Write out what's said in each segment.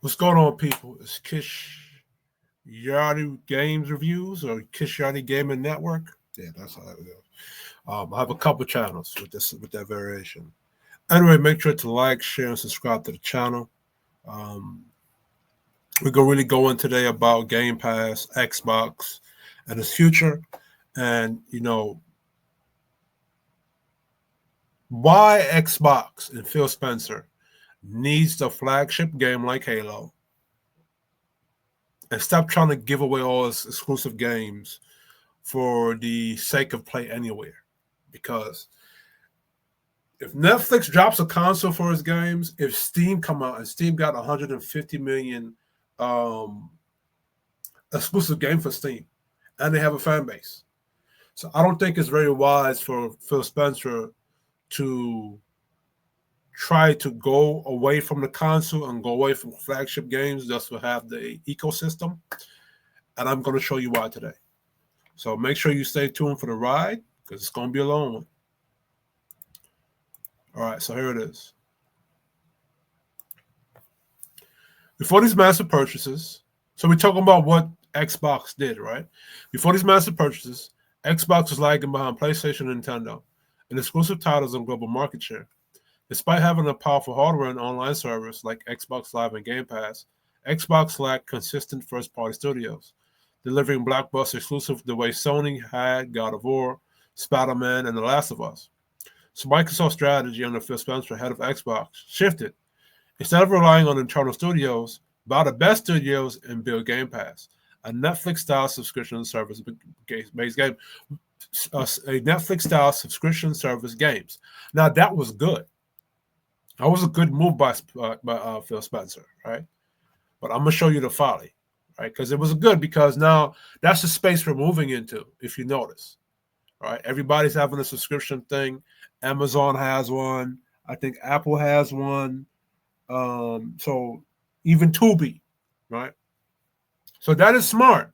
What's going on, people? It's Kish Yardi Games Reviews or Kish Yardi Gaming Network. Yeah, that's how it is. I have a couple channels with that variation. Anyway, make sure to like, share, and subscribe to the channel. Um, we're gonna really go in today about Game Pass, Xbox, and its future, and why Xbox and Phil Spencer needs the flagship game like Halo and stop trying to give away all its exclusive games for the sake of play anywhere. Because if Netflix drops a console for its games, if Steam come out and Steam got 150 million um, exclusive game for Steam, and they have a fan base, so I don't think it's very wise for Phil Spencer to try to go away from the console and go away from flagship games just to have the ecosystem. And I'm going to show you why today. So make sure you stay tuned for the ride because it's going to be a long one. All right, so here it is. Before these massive purchases, so we're talking about what Xbox did, right? Before these massive purchases, Xbox was lagging behind PlayStation and Nintendo in exclusive titles and global market share. Despite having a powerful hardware and online service like Xbox Live and Game Pass, Xbox lacked consistent first-party studios, delivering blockbuster exclusive the way Sony had God of War, Spider-Man, and The Last of Us. So Microsoft's strategy under Phil Spencer, head of Xbox, shifted. Instead of relying on internal studios, buy the best studios and build Game Pass, a Netflix-style subscription service-based game, a Netflix-style subscription service games. Now that was good. That was a good move by Phil Spencer, right? But I'm gonna show you the folly, right? Because it was good because now that's the space we're moving into. If you notice, right? Everybody's having a subscription thing. Amazon has one. I think Apple has one. So even Tubi, right? So that is smart.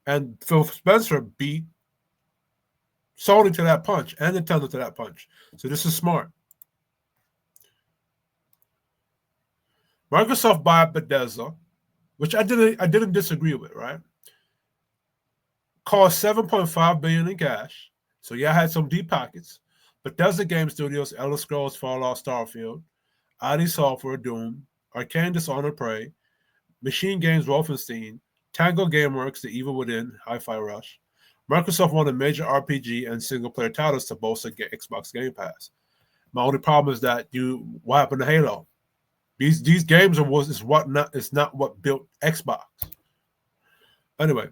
And Phil Spencer beat Sony to that punch and Nintendo to that punch. So this is smart. Microsoft bought Bethesda, which I didn't disagree with, right? Cost $7.5 billion in cash. So yeah, I had some deep pockets. Bethesda Game Studios, Elder Scrolls, Fallout, Starfield, ID Software, Doom, Arcane, Dishonored, Prey, Machine Games, Wolfenstein, Tango Gameworks, The Evil Within, Hi-Fi Rush. Microsoft wanted major RPG and single-player titles to bolster Xbox Game Pass. My only problem is that what happened to Halo? These games is not what built Xbox. Anyway,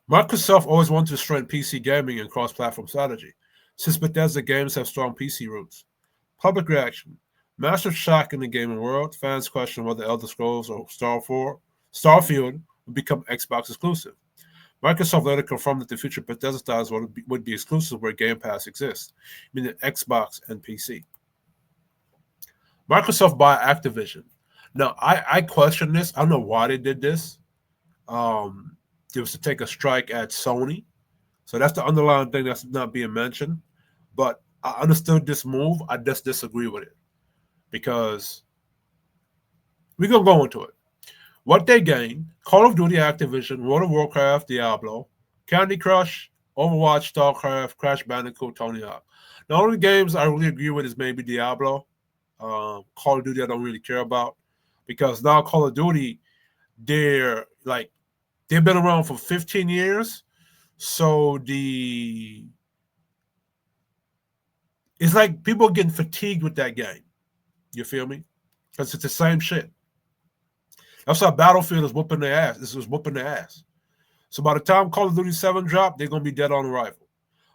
Microsoft always wanted to strengthen PC gaming and cross-platform strategy, since Bethesda games have strong PC roots. Public reaction: massive shock in the gaming world. Fans question whether Elder Scrolls or Starfield would become Xbox exclusive. Microsoft later confirmed that the future Bethesda titles would be exclusive where Game Pass exists, meaning Xbox and PC. Microsoft bought Activision. Now, I question this. I don't know why they did this. It was to take a strike at Sony. So that's the underlying thing that's not being mentioned. But I understood this move. I just disagree with it because we're going to go into it. What they gained: Call of Duty, Activision, World of Warcraft, Diablo, Candy Crush, Overwatch, StarCraft, Crash Bandicoot, Tony Hawk. The only games I really agree with is maybe Diablo. Call of Duty I don't really care about because now Call of Duty, they've been around for 15 years. So it's like people are getting fatigued with that game. You feel me? Because it's the same shit. That's why Battlefield is whooping their ass. This was whooping their ass. So by the time Call of Duty 7 dropped, they're going to be dead on arrival.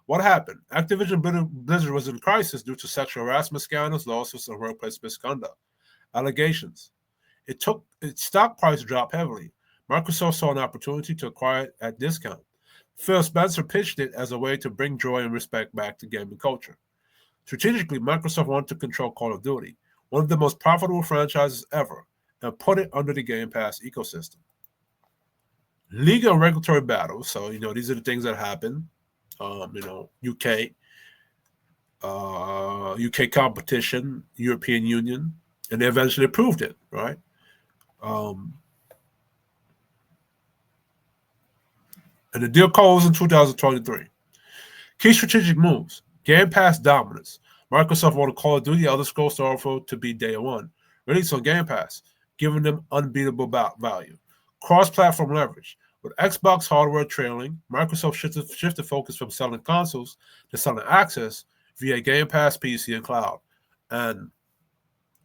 What happened? Activision Blizzard was in crisis due to sexual harassment scandals, lawsuits, and workplace misconduct allegations. Its stock price dropped heavily. Microsoft saw an opportunity to acquire it at discount. Phil Spencer pitched it as a way to bring joy and respect back to gaming culture. Strategically, Microsoft wanted to control Call of Duty, one of the most profitable franchises ever, and put it under the Game Pass ecosystem. Legal and regulatory battles. So, these are the things that happen. UK competition, European Union, and they eventually approved it, right? And the deal closed in 2023. Key strategic moves: Game Pass dominance. Microsoft wanted Call of Duty Elder Scrolls Starfield to be day one, released on Game Pass, giving them unbeatable value. Cross-platform leverage. With Xbox hardware trailing, Microsoft shifted focus from selling consoles to selling access via Game Pass, PC, and cloud. And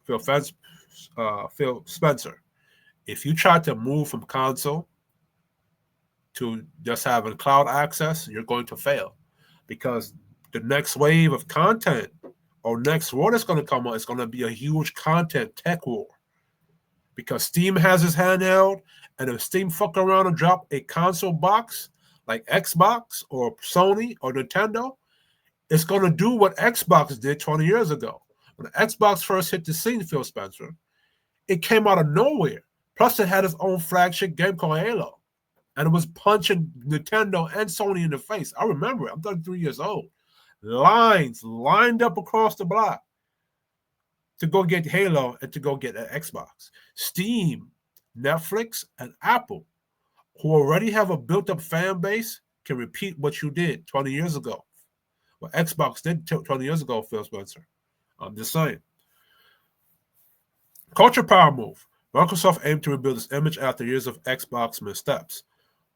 Phil Spencer, if you try to move from console to just having cloud access, you're going to fail, because the next wave of content or next war that's going to come on is going to be a huge content tech war, because Steam has its handheld, and if Steam fuck around and drop a console box like Xbox or Sony or Nintendo, it's going to do what Xbox did 20 years ago. When Xbox first hit the scene, Phil Spencer, it came out of nowhere. Plus, it had its own flagship game called Halo, and it was punching Nintendo and Sony in the face. I remember it. I'm 33 years old. Lines lined up across the block to go get Halo and to go get an Xbox. Steam, Netflix, and Apple, who already have a built-up fan base, can repeat what you did 20 years ago. What Xbox did 20 years ago, Phil Spencer. I'm just saying. Culture power move. Microsoft aimed to rebuild its image after years of Xbox missteps,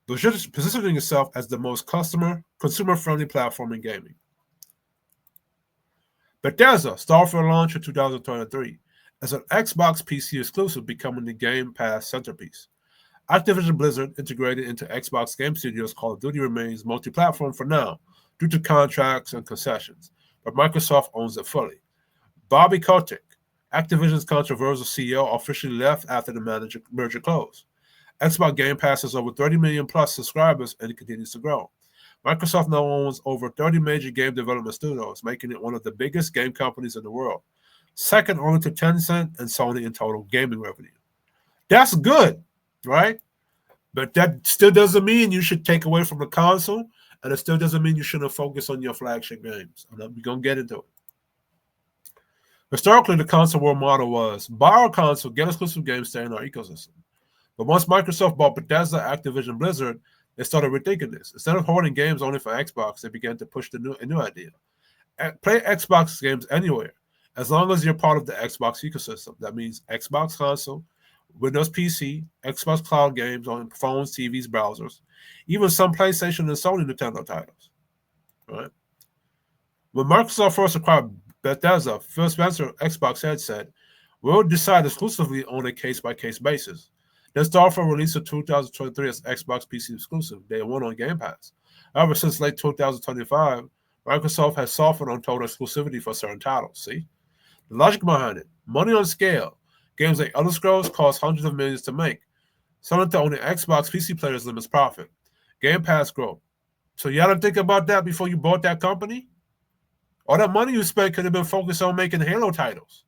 positioning itself as the most consumer-friendly platform in gaming. Bethesda, Starfield launch in 2023, as an Xbox PC exclusive, becoming the Game Pass centerpiece. Activision Blizzard, integrated into Xbox Game Studios, Call of Duty remains multi-platform for now, due to contracts and concessions, but Microsoft owns it fully. Bobby Kotick, Activision's controversial CEO, officially left after the merger closed. Xbox Game Pass has over 30 million plus subscribers, and it continues to grow. Microsoft now owns over 30 major game development studios, making it one of the biggest game companies in the world, second only to Tencent and Sony in total gaming revenue. That's good, right? But that still doesn't mean you should take away from the console, and it still doesn't mean you shouldn't focus on your flagship games. We're going to get into it. Historically, the console war model was buy our console, get exclusive games, stay in our ecosystem. But once Microsoft bought Bethesda, Activision, Blizzard, they started rethinking this. Instead of hoarding games only for Xbox, they began to push a new idea. Play Xbox games anywhere, as long as you're part of the Xbox ecosystem. That means Xbox console, Windows PC, Xbox cloud games on phones, TVs, browsers, even some PlayStation and Sony Nintendo titles. Right? When Microsoft first acquired Bethesda, Phil Spencer, Xbox head said, "We'll decide exclusively on a case-by-case basis." Then Starfield released in 2023 as Xbox PC exclusive, day one on Game Pass. However, since late 2025, Microsoft has softened on total exclusivity for certain titles. See? The logic behind it: money on scale. Games like Elder Scrolls cost hundreds of millions to make. Selling to only Xbox PC players limits profit. Game Pass growth. So you had to think about that before you bought that company? All that money you spent could have been focused on making Halo titles.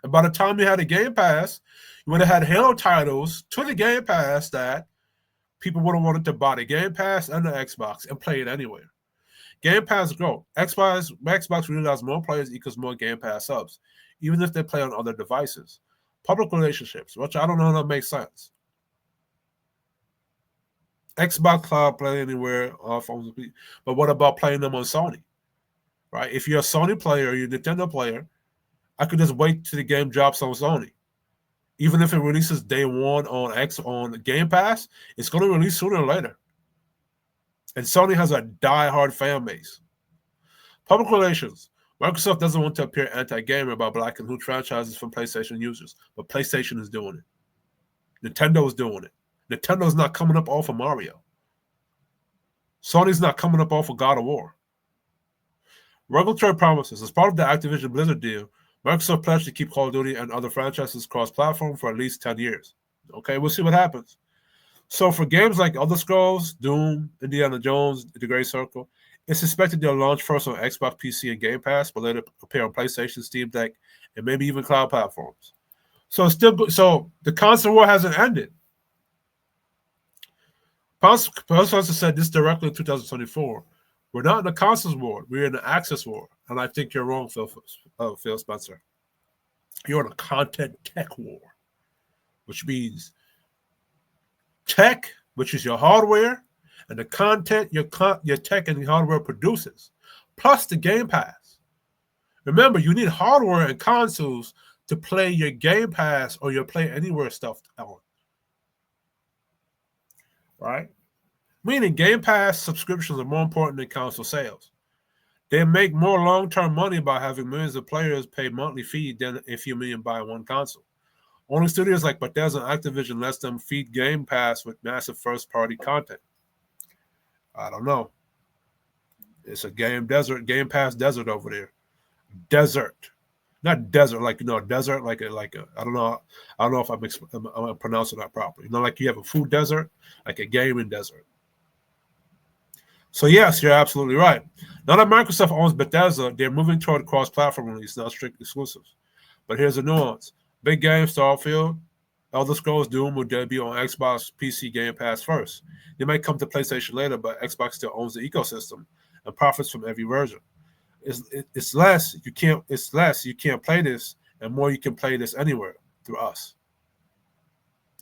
And by the time you had a Game Pass, you would have had Halo titles to the Game Pass that people would have wanted to buy the Game Pass and the Xbox and play it anywhere. Game Pass growth. Xbox realized more players equals more Game Pass subs, even if they play on other devices. Public relationships, which I don't know if that makes sense. Xbox Cloud, play anywhere, phones, but what about playing them on Sony? Right? If you're a Sony player or you're a Nintendo player, I could just wait till the game drops on Sony. Even if it releases day one on Game Pass, it's going to release sooner or later. And Sony has a die-hard fan base. Public relations. Microsoft doesn't want to appear anti-gamer by blocking new franchises from PlayStation users, but PlayStation is doing it. Nintendo is doing it. Nintendo's not coming up off of Mario. Sony's not coming up off of God of War. Regulatory promises. As part of the Activision Blizzard deal, Microsoft pledged to keep Call of Duty and other franchises cross-platform for at least 10 years. Okay, we'll see what happens. So for games like Elder Scrolls, Doom, Indiana Jones, The Great Circle, it's expected they'll launch first on Xbox PC and Game Pass, but later appear on PlayStation, Steam Deck, and maybe even cloud platforms. So it's still so the console war hasn't ended. Spencer said this directly in 2024. We're not in a consoles war. We're in an access war. And I think you're wrong, Phil Spencer. You're in a content tech war. which means tech, which is your hardware, and the content your tech and hardware produces, plus the Game Pass. Remember, you need hardware and consoles to play your Game Pass or your Play Anywhere stuff on. Right? Meaning Game Pass subscriptions are more important than console sales. They make more long-term money by having millions of players pay monthly fee than if you mean buy one console. Only studios like Bethesda and Activision lets them feed Game Pass with massive first-party content. I don't know. It's a Game Pass desert over there. Desert, not desert like desert like a I don't know if I'm pronouncing that properly. Like you have a food desert, like a gaming desert. So yes, you're absolutely right. Now that Microsoft owns Bethesda, they're moving toward cross-platform release, not strict exclusives. But here's a nuance: big game Starfield, Elder Scrolls Doom will debut on Xbox PC Game Pass first. They might come to PlayStation later, but Xbox still owns the ecosystem and profits from every version. It's less you can't play this, and more you can play this anywhere through us.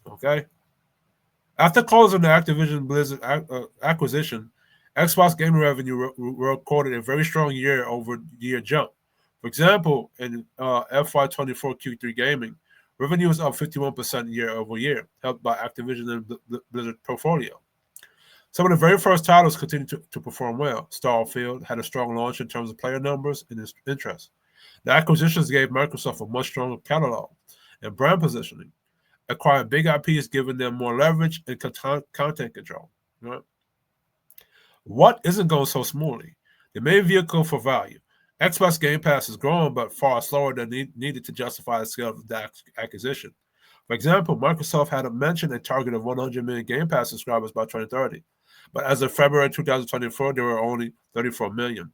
Okay. After closing the Activision Blizzard acquisition, Xbox gaming revenue recorded a very strong year-over-year jump. For example, in FY24 Q3 gaming, revenue was up 51% year-over-year, helped by Activision and Blizzard portfolio. Some of the very first titles continued to perform well. Starfield had a strong launch in terms of player numbers and interest. The acquisitions gave Microsoft a much stronger catalog and brand positioning. Acquiring big IPs giving them more leverage and content control. Right? What isn't going so smoothly? The main vehicle for value. Xbox Game Pass is growing, but far slower than needed to justify the scale of the acquisition. For example, Microsoft had mentioned a target of 100 million Game Pass subscribers by 2030. But as of February 2024, there were only 34 million.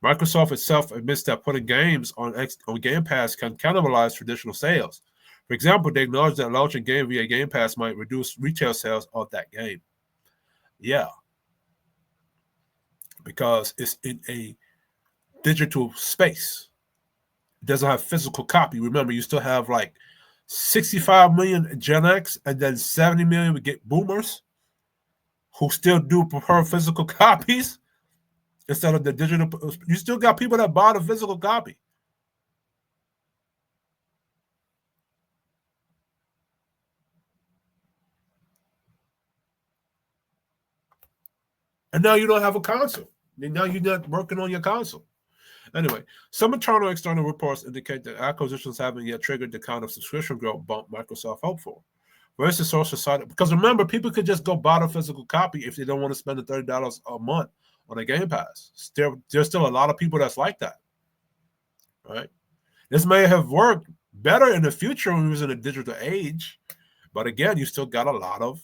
Microsoft itself admits that putting games on Game Pass can cannibalize traditional sales. For example, they acknowledge that launching a game via Game Pass might reduce retail sales of that game. Yeah. Because it's in a digital space. It doesn't have physical copy. Remember, you still have like 65 million Gen X and then 70 million we get boomers who still do prefer physical copies instead of the digital. You still got people that buy the physical copy. And now you don't have a console. And now you're not working on your console. Anyway, some internal and external reports indicate that acquisitions haven't yet triggered the kind of subscription growth bump Microsoft hoped for. Where's the source cited? Because remember, people could just go buy the physical copy if they don't want to spend the $30 a month on a Game Pass. There's still a lot of people that's like that, right? This may have worked better in the future when we was in a digital age, but again, you still got a lot of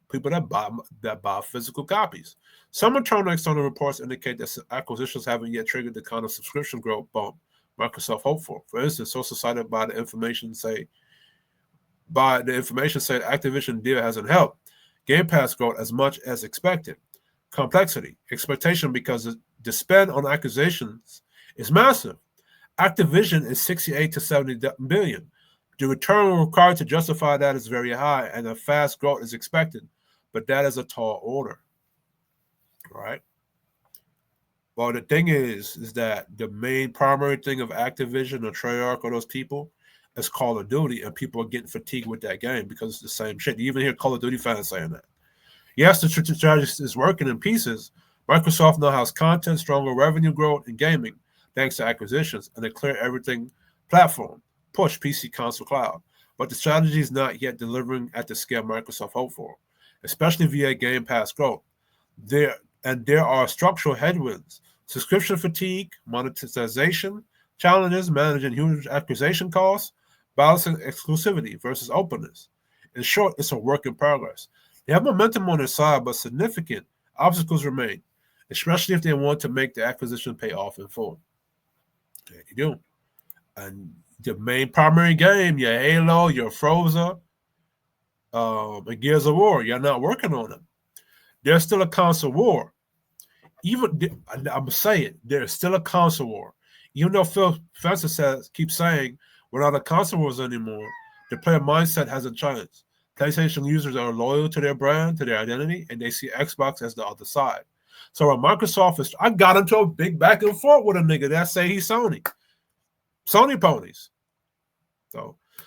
people that buy physical copies. Some internal and external reports indicate that acquisitions haven't yet triggered the kind of subscription growth bump Microsoft hoped for. For instance, sources cited by the information said Activision deal hasn't helped Game Pass growth as much as expected. Complexity, expectation because the spend on acquisitions is massive. Activision is 68 to 70 billion. The return required to justify that is very high, and a fast growth is expected, but that is a tall order, right? Well, the thing is that the main primary thing of Activision or Treyarch or those people is Call of Duty, and people are getting fatigued with that game because it's the same shit. You even hear Call of Duty fans saying that. Yes, the strategy is working in pieces. Microsoft now has content, stronger revenue growth in gaming, thanks to acquisitions, and a clear everything platform, push PC, console, cloud. But the strategy is not yet delivering at the scale Microsoft hoped for, especially via Game Pass growth. There are structural headwinds, subscription fatigue, monetization challenges, managing huge acquisition costs, balancing exclusivity versus openness. In short, it's a work in progress. They have momentum on their side, but significant obstacles remain, especially if they want to make the acquisition pay off in full. There you do. And the main primary game, your Halo, your Forza, and Gears of War, you're not working on them. There's still a console war. I'm saying there's still a console war. Even though Phil Spencer keeps saying we're not a console wars anymore, The player mindset hasn't changed. PlayStation users are loyal to their brand, to their identity, and they see Xbox as the other side. So when Microsoft is, I got into a big back and forth with a nigga that say he's Sony ponies.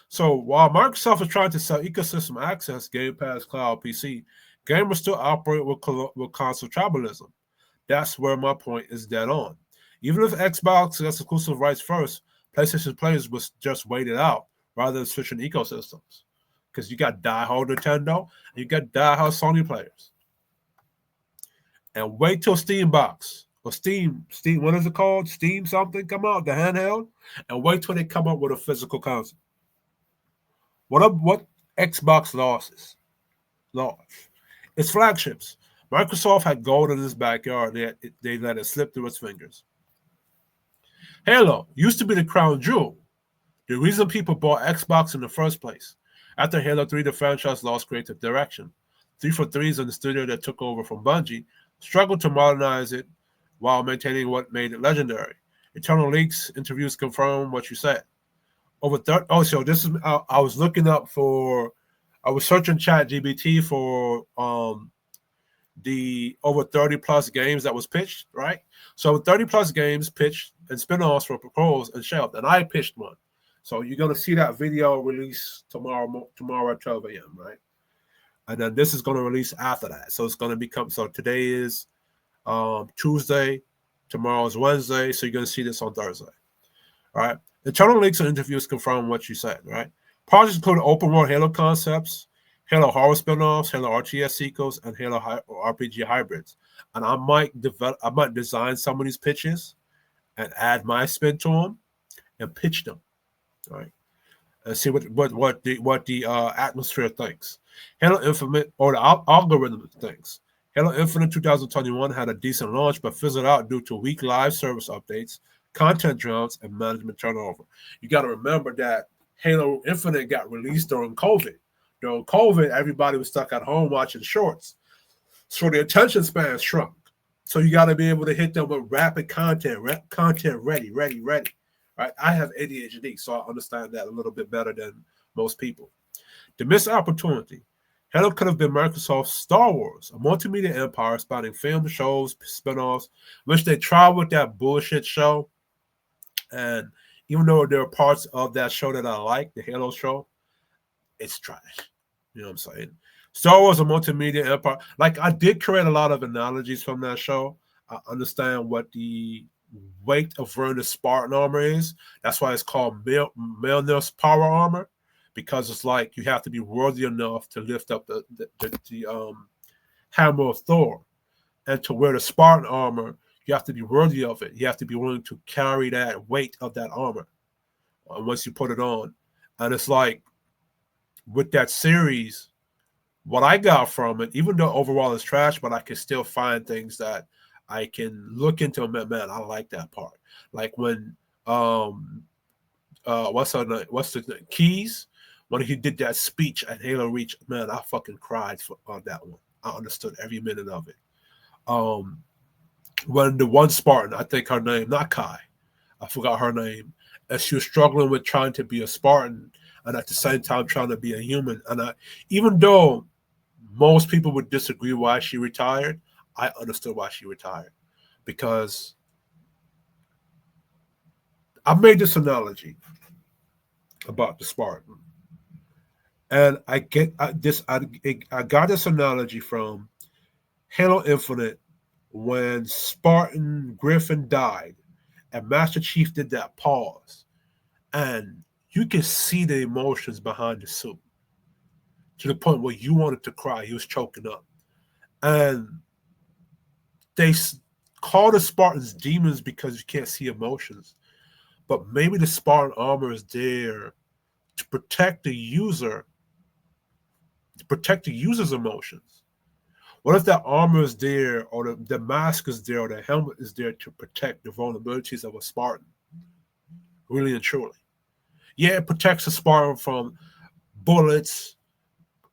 So while Microsoft is trying to sell ecosystem access, Game Pass, cloud, PC, gamers still operate with console tribalism. That's where my point is dead on. Even if Xbox gets exclusive rights first, PlayStation players was just waited out rather than switching ecosystems. Because you got diehard Nintendo and you got diehard Sony players. And wait till Steam Box or Steam, what is it called? Steam something come out, the handheld, and wait till they come up with a physical console. What Xbox lost? It's flagships. Microsoft had gold in its backyard. They let it slip through its fingers. Halo used to be the crown jewel, the reason people bought Xbox in the first place. After Halo 3, the franchise lost creative direction. 343 and the studio that took over from Bungie struggled to modernize it while maintaining what made it legendary. Eternal Leaks interviews confirm what you said. So this is I was looking up for, I was searching ChatGPT for the over 30 plus games that was pitched, right? So 30 plus games pitched and spin-offs were proposed and shelved, and I pitched one. So you're gonna see that video release tomorrow at 12 a.m., right? And then this is gonna release after that. So it's gonna become, so today is Tuesday, tomorrow is Wednesday, so you're gonna see this on Thursday. All right. Internal leaks and interviews confirm what you said, right? Projects include open world Halo concepts, Halo horror spin-offs, Halo RTS sequels, and Halo RPG hybrids. And I might design some of these pitches and add my spin to them and pitch them, right? And see what the atmosphere thinks. Halo Infinite, or the algorithm thinks. Halo Infinite 2021 had a decent launch, but fizzled out due to weak live service updates, content drowns, and management turnover. You got to remember that Halo Infinite got released during COVID. During COVID, everybody was stuck at home watching shorts. So the attention span shrunk. So you got to be able to hit them with rapid content, ready. Right? I have ADHD, so I understand that a little bit better than most people. The missed opportunity. Halo could have been Microsoft's Star Wars, a multimedia empire spanning film, shows, spin-offs, which they tried with that bullshit show. And even though there are parts of that show that I like, the Halo show, it's trash. You know what I'm saying? Star Wars, a multimedia empire. Like, I did create a lot of analogies from that show. I understand what the weight of Vernon's Spartan armor is. That's why it's called Mjolnir's power armor, because it's like you have to be worthy enough to lift up the hammer of Thor. And to wear the Spartan armor, you have to be worthy of it. You have to be willing to carry that weight of that armor once you put it on. And it's like, with that series, what I got from it, even though overall it's trash, but I can still find things that I can look into. Man, I like that part. Like when what's the name? Keys, when he did that speech at Halo Reach, man, I fucking cried on that one. I understood every minute of it. When the one Spartan, I think her name, not Kai, I forgot her name, and she was struggling with trying to be a Spartan and at the same time trying to be a human. And even though most people would disagree why she retired, I understood why she retired. Because I made this analogy about the Spartan. And I got this analogy from Halo Infinite when Spartan Griffin died and Master Chief did that pause. And you can see the emotions behind the suit to the point where you wanted to cry. He was choking up. And they call the Spartans demons because you can't see emotions. But maybe the Spartan armor is there to protect the user, to protect the user's emotions. What if that armor is there, or the mask is there, or the helmet is there to protect the vulnerabilities of a Spartan? Really and truly. Yeah, it protects a Spartan from bullets,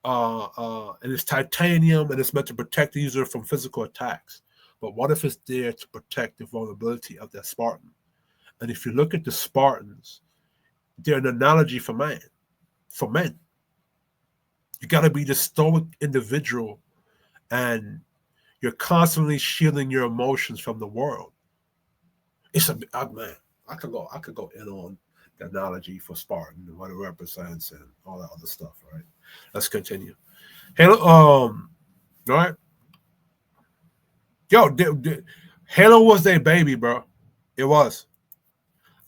and it's titanium, and it's meant to protect the user from physical attacks. But what if it's there to protect the vulnerability of that Spartan? And if you look at the Spartans, they're an analogy for man. for men. You got to be the stoic individual, and you're constantly shielding your emotions from the world. It's a man. I could go in on the analogy for Spartan and what it represents and all that other stuff. Right. Let's continue. Halo. Right. Yo, Halo was their baby, bro. It was.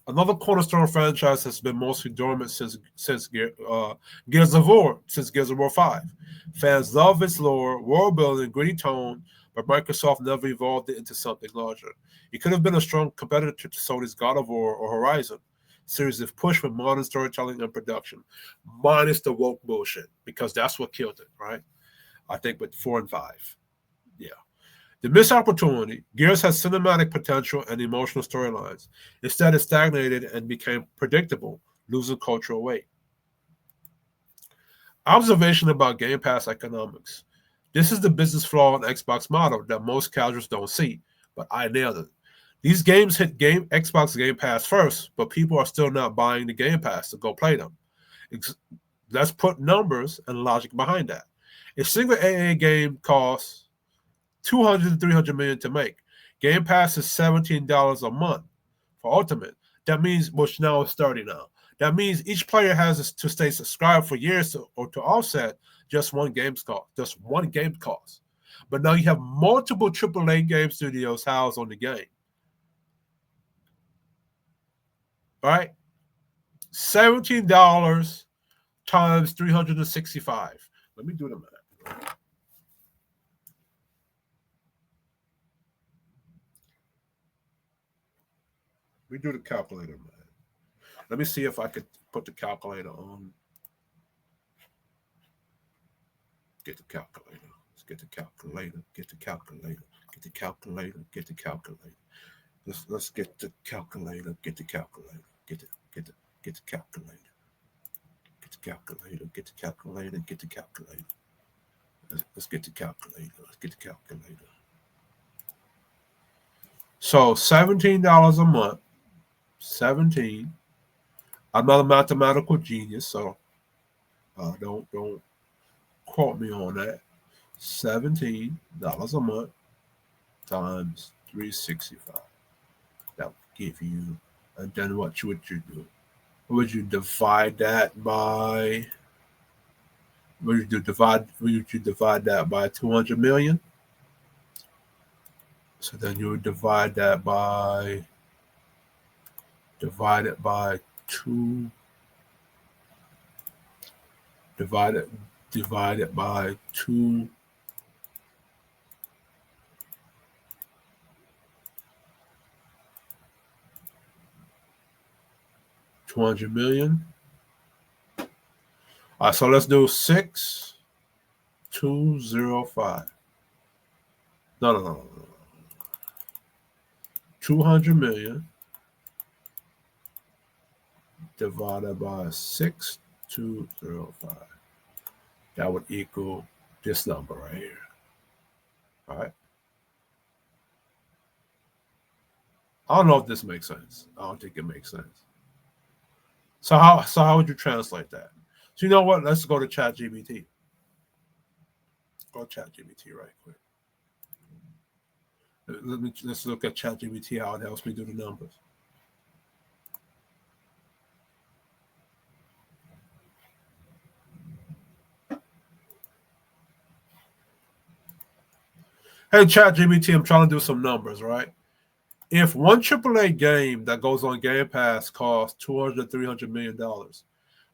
Another cornerstone franchise has been mostly dormant since Gears of War, since Gears of War 5. Fans love its lore, world building, gritty tone, but Microsoft never evolved it into something larger. It could have been a strong competitor to Sony's God of War or Horizon series if pushed with modern storytelling and production, minus the woke bullshit, because that's what killed it, right? I think with 4 and 5. Yeah. The missed opportunity, Gears has cinematic potential and emotional storylines. Instead, it stagnated and became predictable, losing cultural weight. Observation about Game Pass economics. This is the business flaw in Xbox model that most casuals don't see, but I nailed it. These games hit Xbox Game Pass first, but people are still not buying the Game Pass to go play them. Let's put numbers and logic behind that. A single AA game costs 200 to 300 million to make. Game Pass is $17 a month for Ultimate. That means, which now is 30 now. That means each player has to stay subscribed for years or to offset just one game's cost, just one game cost. But now you have multiple AAA game studios housed on the game. All right? $17 times 365. Let me do the math. We do the calculator, man. Let me see if I could put the calculator on. Get the calculator. Let's get the calculator. Get the calculator. Get the calculator. Get the calculator. Let's get the calculator. Get the calculator. Get the calculator. Get the calculator. Get the calculator. Get the calculator. Let's get the calculator. Let's get the calculator. So $17 a month. 17. I'm not a mathematical genius, so don't quote me on that. $17 a month times 365. That would give you, and then what would you do? Would you divide that by? Would you divide that by 200 million? So then you would divide it by 2. Divide it by 2. $200 million. All right, so let's do 6205. No. 200 million divided by 6205. That would equal this number right here. All right. I don't know if this makes sense. I don't think it makes sense. So how would you translate that? So you know what? Let's go to ChatGPT. Go to ChatGPT right quick. Let's look at ChatGPT, how it helps me do the numbers. Hey, ChatGPT, I'm trying to do some numbers, right? If one AAA game that goes on Game Pass costs $200 to $300 million,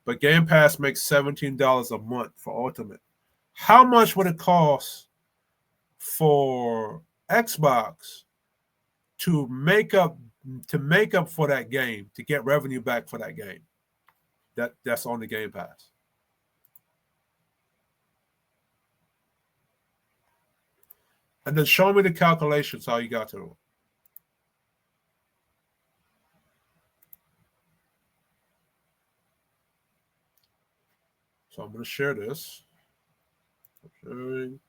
but Game Pass makes $17 a month for Ultimate, how much would it cost for Xbox to make up for that game, to get revenue back for that game that's on the Game Pass? And then show me the calculations how you got to it. So I'm going to share this. Sharing.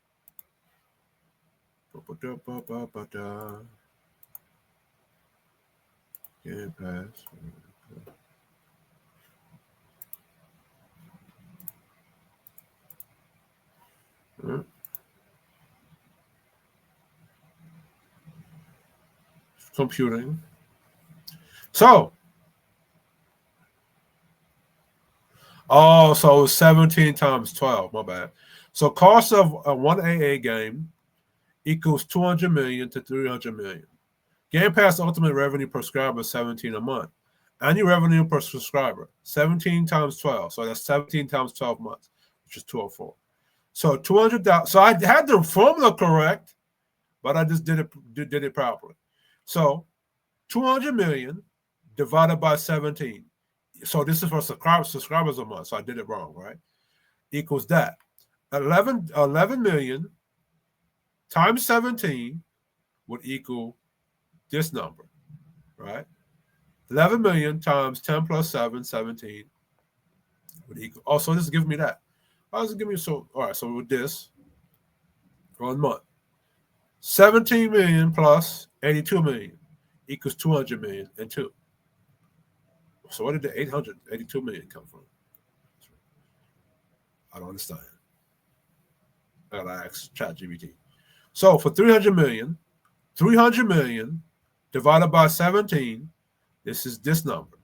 Game Pass. computing. So, so it's 17 times 12. My bad. So cost of a one AA game equals 200 million to 300 million. Game Pass ultimate revenue per subscriber is 17 a month. Annual revenue per subscriber 17 times 12. So that's 17 times 12 months, which is 204. So 200,000. So I had the formula correct, but I just did it properly. So 200 million divided by 17. So this is for subscribers a month. So I did it wrong, right? Equals that. 11 million times 17 would equal this number, right? 11 million times 10 plus 7, 17 would equal. Oh, so this is giving me that. How does it give me? So, all right, so with this, 1 month. 17 million plus 82 million equals 200 million and 2. So where did the 882 million come from? I don't understand. I gotta ask ChatGPT. So for 300 million divided by 17, this is this number.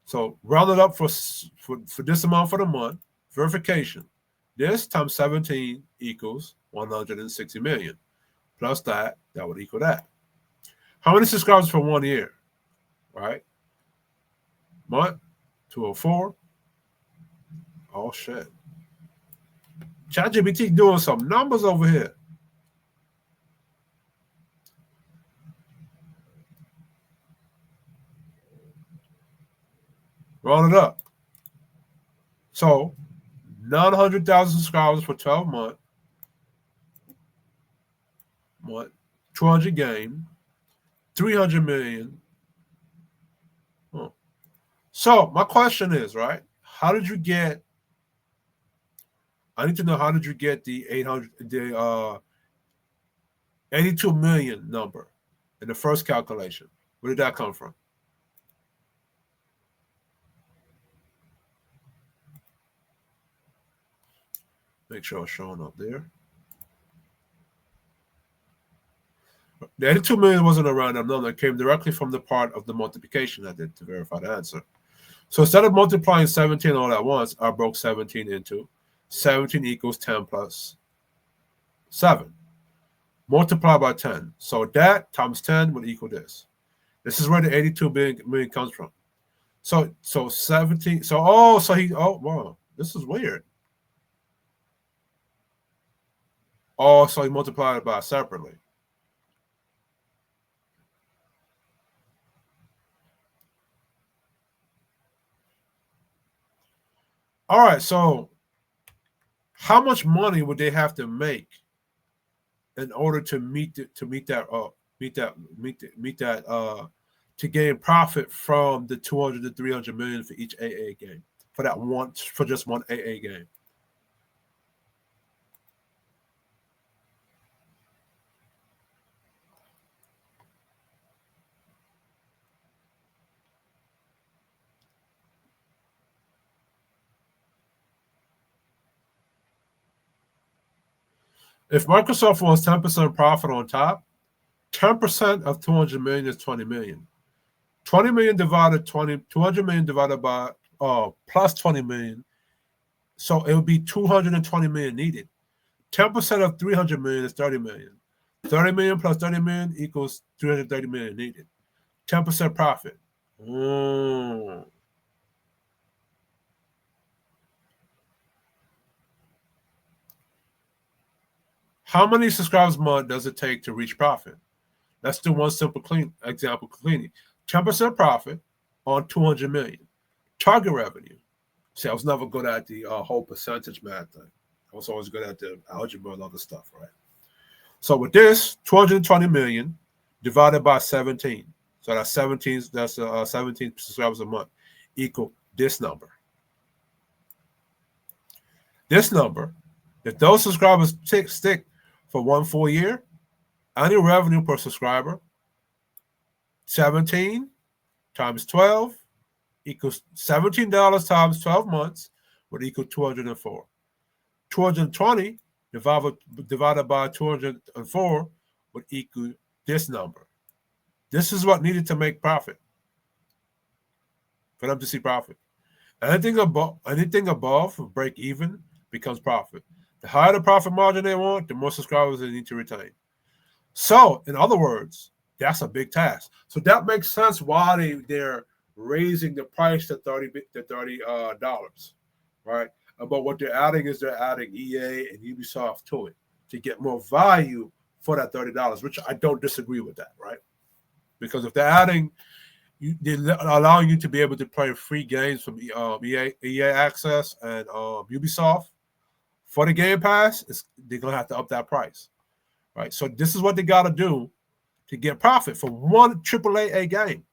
So round it up for this amount for the month. Verification. This times 17 equals 160 million. Plus that would equal that. How many subscribers for 1 year? Right? Month, 204. Oh, shit. ChatGPT doing some numbers over here. Round it up. So 900,000 subscribers for 12 months. 200 game. 300 million. Oh. So my question is, right? How did you get? I need to know, how did you get the 82 million number in the first calculation? Where did that come from? Make sure it's showing up there. The 82 million wasn't a random number. It came directly from the part of the multiplication I did to verify the answer. So instead of multiplying 17 all at once, I broke 17 into 17 equals 10 plus 7. Multiply by 10. So that times 10 would equal this. This is where the 82 million comes from. So 17. So wow, this is weird. Oh, so he multiplied it by separately. All right, so how much money would they have to make in order to meet that to gain profit from the 200 to 300 million for each AA game, for just one AA game? If Microsoft wants 10% profit on top, 10% of 200 million is 20 million. 20 million divided 200 million divided by plus 20 million. So it would be 220 million needed. 10% of 300 million is 30 million. 30 million plus 30 million equals 330 million needed. 10% profit. How many subscribers a month does it take to reach profit? Let's do one simple example cleaning. 10% profit on 200 million. Target revenue. See, I was never good at the whole percentage math thing. I was always good at the algebra and other stuff, right? So with this, 220 million divided by 17. So that's 17. That's 17 subscribers a month equal this number. This number, if those subscribers stick for 1 full year, annual revenue per subscriber, 17 times 12 equals $17 times 12 months would equal 204. 220 divided by 204 would equal this number. This is what needed to make profit for them to see profit. Anything above break even becomes profit. The higher the profit margin they want, the more subscribers they need to retain. So, in other words, that's a big task. So that makes sense why they're raising the price to $30, right? But what they're adding is they're adding EA and Ubisoft to it to get more value for that $30, which I don't disagree with that, right? Because if they're adding, they're allowing you to be able to play free games from EA Access and Ubisoft for the Game Pass, they're going to have to up that price, right? So this is what they got to do to get profit for one AAA game.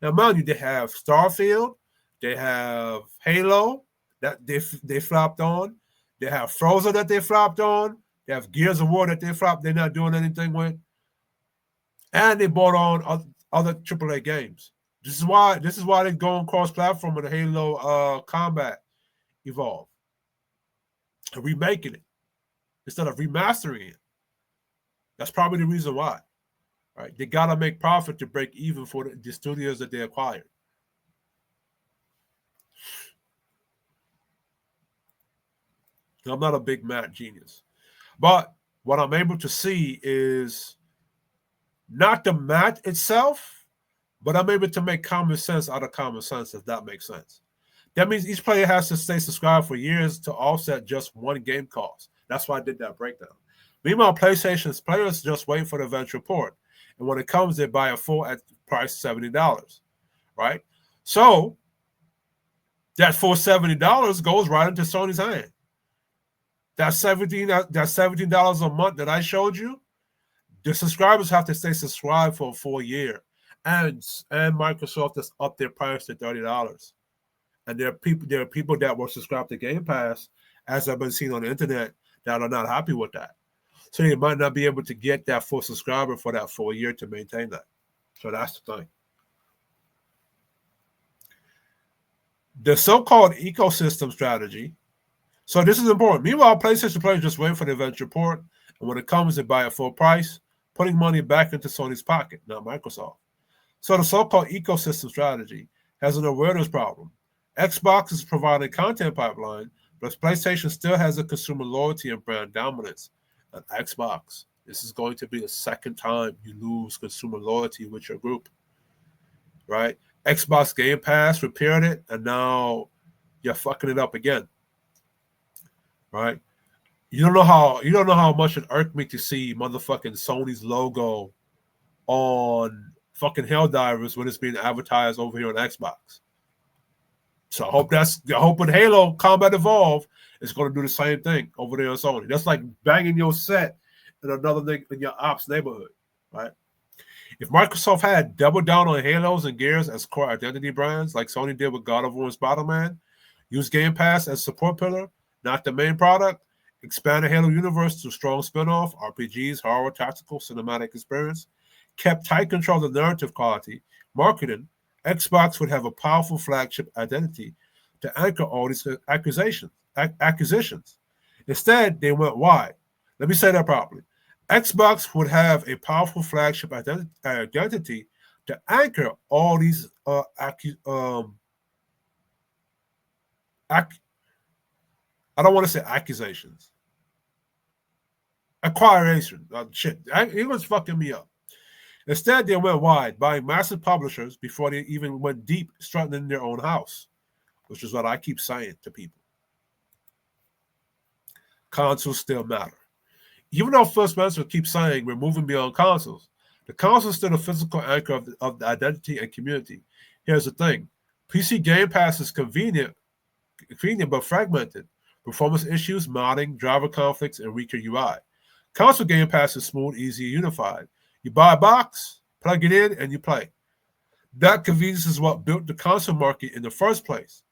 Now, mind you, they have Starfield, they have Halo that they flopped on, they have Forza that they flopped on, they have Gears of War that they flopped, they're not doing anything with, and they bought on other AAA games. This is why they're going cross-platform with the Halo Combat Evolve, and remaking it instead of remastering it. That's probably the reason why. Right? They gotta make profit to break even for the studios that they acquired. I'm not a big math genius, but what I'm able to see is not the math itself, but I'm able to make common sense out of common sense, if that makes sense. That means each player has to stay subscribed for years to offset just one game cost. That's why I did that breakdown. Meanwhile, PlayStation's players just wait for the eventual port. And when it comes, they buy a full at price $70, right? So that full $70 goes right into Sony's hand. That $17 a month that I showed you, the subscribers have to stay subscribed for a full year. And Microsoft has upped their price to $30. And there are people that were subscribed to Game Pass, as I've been seeing on the internet, that are not happy with that. So you might not be able to get that full subscriber for that full year to maintain that. So that's the thing. The so-called ecosystem strategy. So this is important. Meanwhile, PlayStation players just wait for the eventual port, and when it comes, they buy at full price, putting money back into Sony's pocket, not Microsoft. So the so-called ecosystem strategy has an awareness problem. Xbox is providing content pipeline, but PlayStation still has a consumer loyalty and brand dominance. At Xbox, this is going to be the second time you lose consumer loyalty with your group, right? Xbox Game Pass repaired it, and now you're fucking it up again, right? You don't know how much it irked me to see motherfucking Sony's logo on fucking Helldivers when it's being advertised over here on Xbox. So I hope with Halo Combat Evolve, it's going to do the same thing over there on Sony. That's like banging your set in another thing in your ops neighborhood, right? If Microsoft had doubled down on Halos and Gears as core identity brands, like Sony did with God of War and Spider-Man, use Game Pass as support pillar, not the main product, expand the Halo universe to strong spin-off, RPGs, horror, tactical, cinematic experience, kept tight control of the narrative quality, marketing, Xbox would have a powerful flagship identity to anchor all these acquisitions. Instead, they went wide. Let me say that properly. Xbox would have a powerful flagship identity to anchor all these I don't want to say accusations. Acquiration. It was fucking me up. Instead, they went wide, buying massive publishers before they even went deep, strengthening their own house, which is what I keep saying to people. Consoles still matter. Even though Phil Spencer keeps saying we're moving beyond consoles, the console is still the physical anchor of the identity and community. Here's the thing. PC Game Pass is convenient but fragmented. Performance issues, modding, driver conflicts, and weaker UI. Console Game Pass is smooth, easy, unified. You buy a box, plug it in, and you play. That convenience is what built the console market in the first place.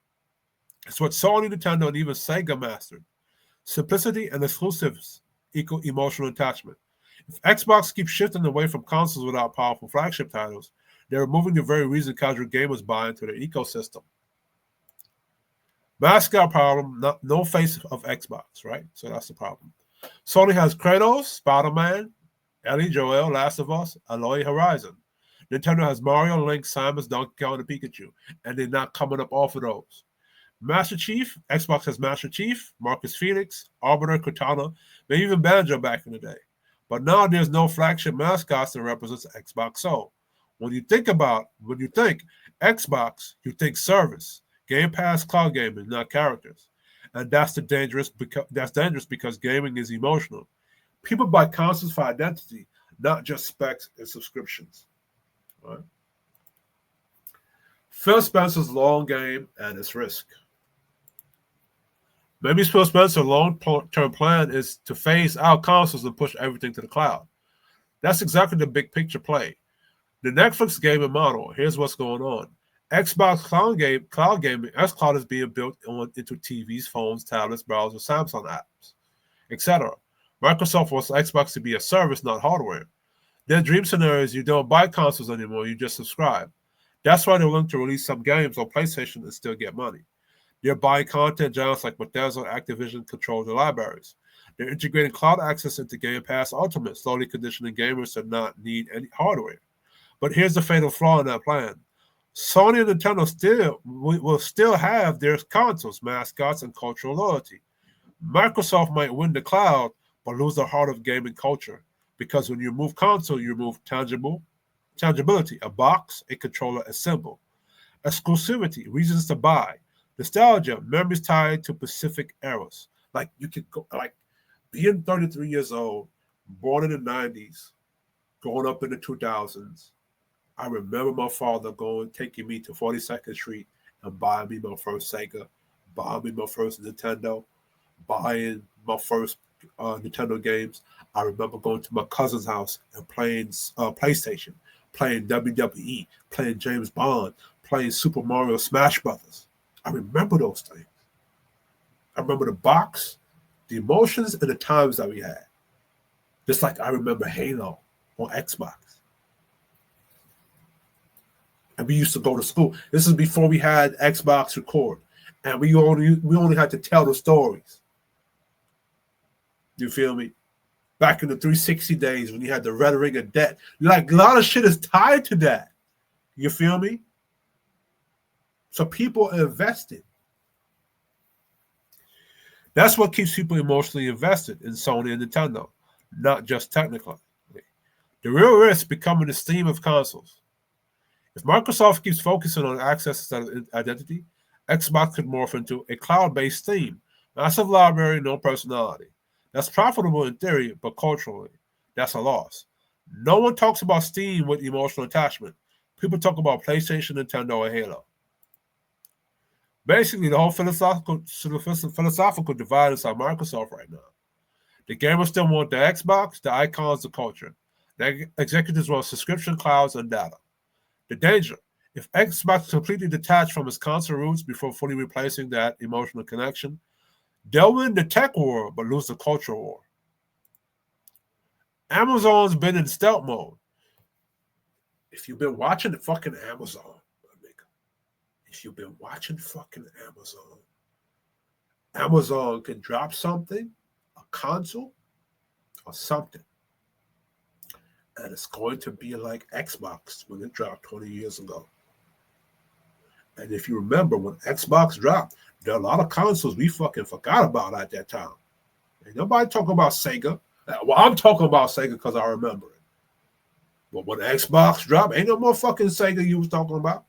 It's what Sony, Nintendo, and even Sega mastered. Simplicity and exclusives equal emotional attachment. If Xbox keeps shifting away from consoles without powerful flagship titles, they're removing the very reason casual gamers buy into their ecosystem. Mascot problem, no face of Xbox, right? So that's the problem. Sony has Kratos, Spider-Man, Ellie, Joel, Last of Us, Aloy, Horizon. Nintendo has Mario, Link, Samus, Donkey Kong, and Pikachu, and they're not coming up off of those. Master Chief, Xbox has Master Chief, Marcus Phoenix, Arbiter, Cortana, maybe even Banjo back in the day. But now there's no flagship mascots that represents Xbox Soul. When you think Xbox, you think service, Game Pass, cloud gaming, not characters, and that's dangerous because gaming is emotional. People buy consoles for identity, not just specs and subscriptions. Right? Phil Spencer's long game and its risk. Maybe Phil Spencer's long-term plan is to phase out consoles and push everything to the cloud. That's exactly the big picture play. The Netflix gaming model, here's what's going on. Xbox cloud gaming, xCloud is being built into TVs, phones, tablets, browsers, Samsung apps, etc. Microsoft wants Xbox to be a service, not hardware. Their dream scenario is you don't buy consoles anymore, you just subscribe. That's why they're willing to release some games on PlayStation and still get money. They're buying content giants like Bethesda, Activision control the libraries. They're integrating cloud access into Game Pass Ultimate, slowly conditioning gamers to not need any hardware. But here's the fatal flaw in that plan. Sony and Nintendo will still have their consoles, mascots, and cultural loyalty. Microsoft might win the cloud, but lose the heart of gaming culture. Because when you move console, you remove tangibility, a box, a controller, a symbol. Exclusivity, reasons to buy. Nostalgia, memories tied to specific eras. Like you could go, like being 33 years old, born in the 90s, growing up in the 2000s. I remember my father taking me to 42nd Street and buying me my first Sega, buying me my first Nintendo, buying my first Nintendo games. I remember going to my cousin's house and playing PlayStation, playing WWE, playing James Bond, playing Super Mario Smash Brothers. I remember those things. I remember the box, the emotions, and the times that we had. Just like I remember Halo on Xbox. And we used to go to school. This is before we had Xbox Record. And we only had to tell the stories. You feel me? Back in the 360 days when you had the Red Ring of Death. Like a lot of shit is tied to that. You feel me? So people invested. That's what keeps people emotionally invested in Sony and Nintendo, not just technically. The real risk becoming the Steam of consoles. If Microsoft keeps focusing on access instead of identity, Xbox could morph into a cloud-based Steam, massive library, no personality. That's profitable in theory, but culturally, that's a loss. No one talks about Steam with emotional attachment. People talk about PlayStation, Nintendo, and Halo. Basically, the whole philosophical divide inside Microsoft right now. The gamers still want the Xbox, the icons, the culture. The executives want subscription, clouds, and data. The danger, if Xbox completely detached from its console roots before fully replacing that emotional connection, they'll win the tech war but lose the cultural war. Amazon's been in stealth mode. If you've been watching the fucking Amazon, if you've been watching fucking Amazon can drop something, a console, or something. And it's going to be like Xbox when it dropped 20 years ago. And if you remember when Xbox dropped, there are a lot of consoles we fucking forgot about at that time. Ain't nobody talking about Sega. Well, I'm talking about Sega because I remember it. But when Xbox dropped, ain't no more fucking Sega you was talking about.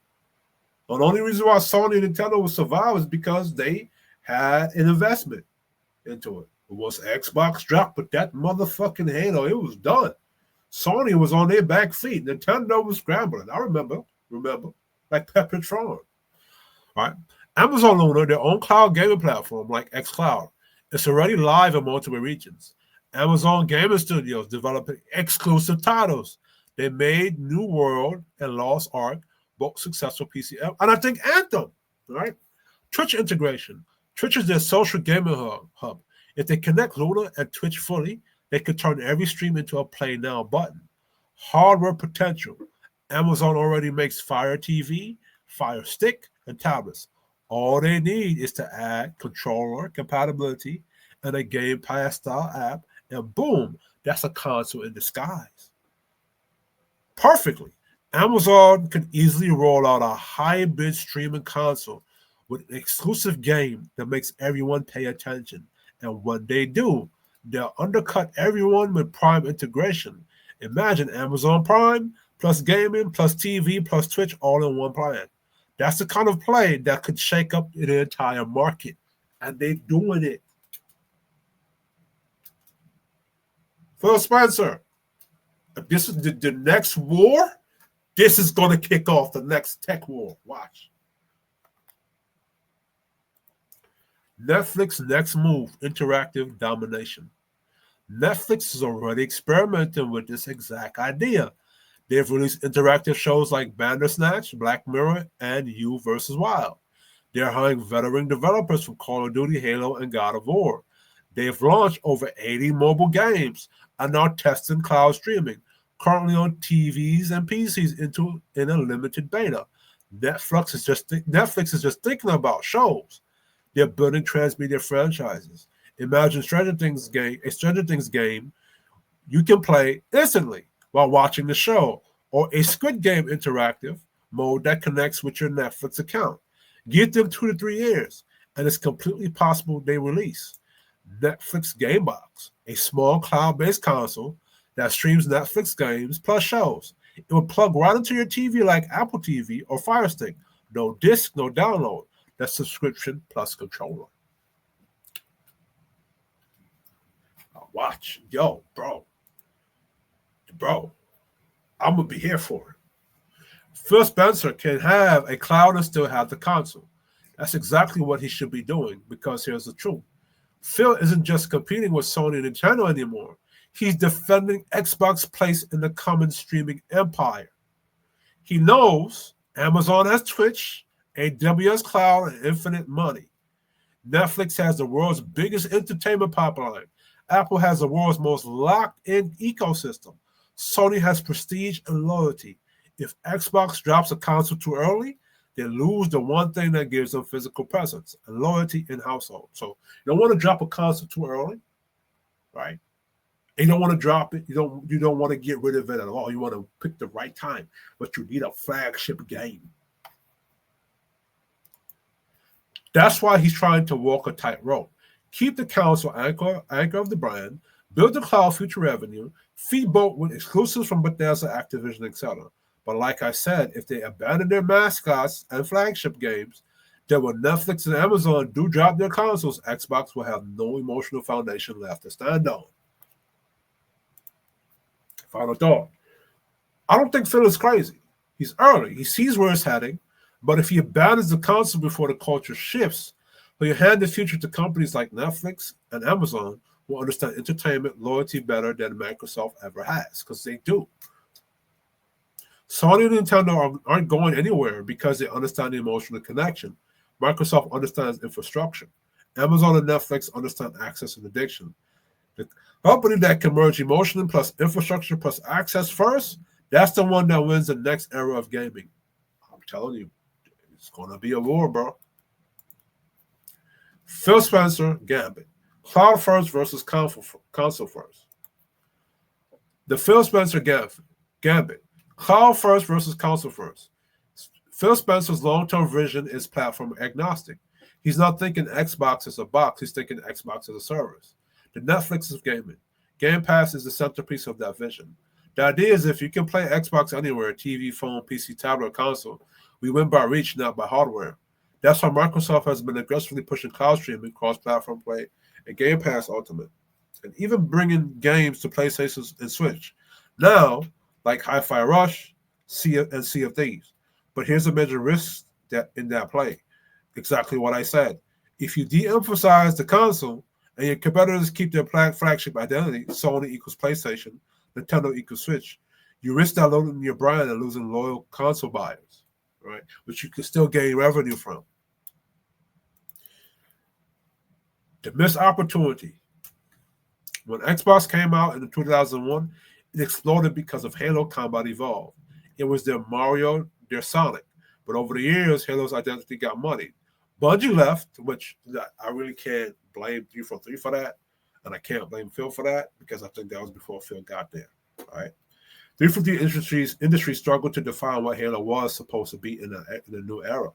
And the only reason why Sony and Nintendo would survive is because they had an investment into it. Once Xbox dropped, but that motherfucking Halo, it was done. Sony was on their back feet. Nintendo was scrambling. I remember, like Pepitron. All right. Amazon Luna, their own cloud gaming platform like xCloud, it's already live in multiple regions. Amazon Gaming Studios developing exclusive titles. They made New World and Lost Ark, both successful PC, and I think Anthem, right? Twitch integration. Twitch is their social gaming hub. If they connect Luna and Twitch fully, they could turn every stream into a Play Now button. Hardware potential. Amazon already makes Fire TV, Fire Stick, and tablets. All they need is to add controller compatibility and a Game Pass style app, and boom, that's a console in disguise. Perfectly. Amazon can easily roll out a hybrid streaming console with an exclusive game that makes everyone pay attention. And when they do, they'll undercut everyone with Prime integration. Imagine Amazon Prime plus gaming plus TV plus Twitch all in one plan. That's the kind of play that could shake up the entire market. And they're doing it. Phil Spencer, if this is the next war, this is going to kick off the next tech war. Watch. Netflix next move, interactive domination. Netflix is already experimenting with this exact idea. They've released interactive shows like Bandersnatch, Black Mirror, and You vs. Wild. They're hiring veteran developers from Call of Duty, Halo, and God of War. They've launched over 80 mobile games and are testing cloud streaming, currently on TVs and PCs in a limited beta. Netflix is just thinking about shows. They're building transmedia franchises. Imagine a Stranger Things game you can play instantly while watching the show, or a Squid Game interactive mode that connects with your Netflix account. Give them 2 to 3 years, and it's completely possible they release Netflix Gamebox, a small cloud-based console that streams Netflix games plus shows. It will plug right into your TV like Apple TV or Fire Stick. No disc, no download. That's subscription plus controller. Watch. Yo, bro, I'm going to be here for it. Phil Spencer can have a cloud and still have the console. That's exactly what he should be doing, because here's the truth. Phil isn't just competing with Sony and Nintendo anymore. He's defending Xbox's place in the common streaming empire. He knows Amazon has Twitch, AWS Cloud, and infinite money. Netflix has the world's biggest entertainment pipeline. Apple has the world's most locked-in ecosystem. Sony has prestige and loyalty. If Xbox drops a console too early, they lose the one thing that gives them physical presence and loyalty in household. So you don't want to drop a console too early, right? You don't want to drop it. You don't want to get rid of it at all. You want to pick the right time, but you need a flagship game. That's why he's trying to walk a tightrope. Keep the console anchor of the brand, build the cloud future revenue, feed both with exclusives from Bethesda, Activision, etc. But like I said, if they abandon their mascots and flagship games, then when Netflix and Amazon do drop their consoles, Xbox will have no emotional foundation left to stand on. Final thought. I don't think Phil is crazy. He's early. He sees where it's heading. But if he abandons the console before the culture shifts, he'll hand the future to companies like Netflix and Amazon who understand entertainment loyalty better than Microsoft ever has, because they do. Sony and Nintendo aren't going anywhere because they understand the emotional connection. Microsoft understands infrastructure. Amazon and Netflix understand access and addiction. The company that can merge emotion plus infrastructure plus access first, that's the one that wins the next era of gaming. I'm telling you, it's going to be a war, bro. Phil Spencer, Gambit. Cloud first versus console first. The Phil Spencer Gambit. Cloud first versus console first. Phil Spencer's long-term vision is platform agnostic. He's not thinking Xbox as a box. He's thinking Xbox as a service. The Netflix of gaming. Game Pass is the centerpiece of that vision. The idea is if you can play Xbox anywhere, TV, phone, PC, tablet, or console, we win by reach, not by hardware. That's why Microsoft has been aggressively pushing cloud streaming, cross-platform play, and Game Pass Ultimate, and even bringing games to PlayStation and Switch. Now, like Hi-Fi Rush, Sea of Thieves. But here's a major risk in that play. Exactly what I said. If you de-emphasize the console and your competitors keep their flagship identity, Sony equals PlayStation, Nintendo equals Switch, you risk diluting your brand and losing loyal console buyers, right? Which you can still gain revenue from. The missed opportunity. When Xbox came out in 2001, it exploded because of Halo Combat Evolved. It was their Mario, their Sonic. But over the years, Halo's identity got muddied. Bungie left, which I really can't blame 343 for that. And I can't blame Phil for that, because I think that was before Phil got there. All right. 350 industry struggled to define what Halo was supposed to be in the new era,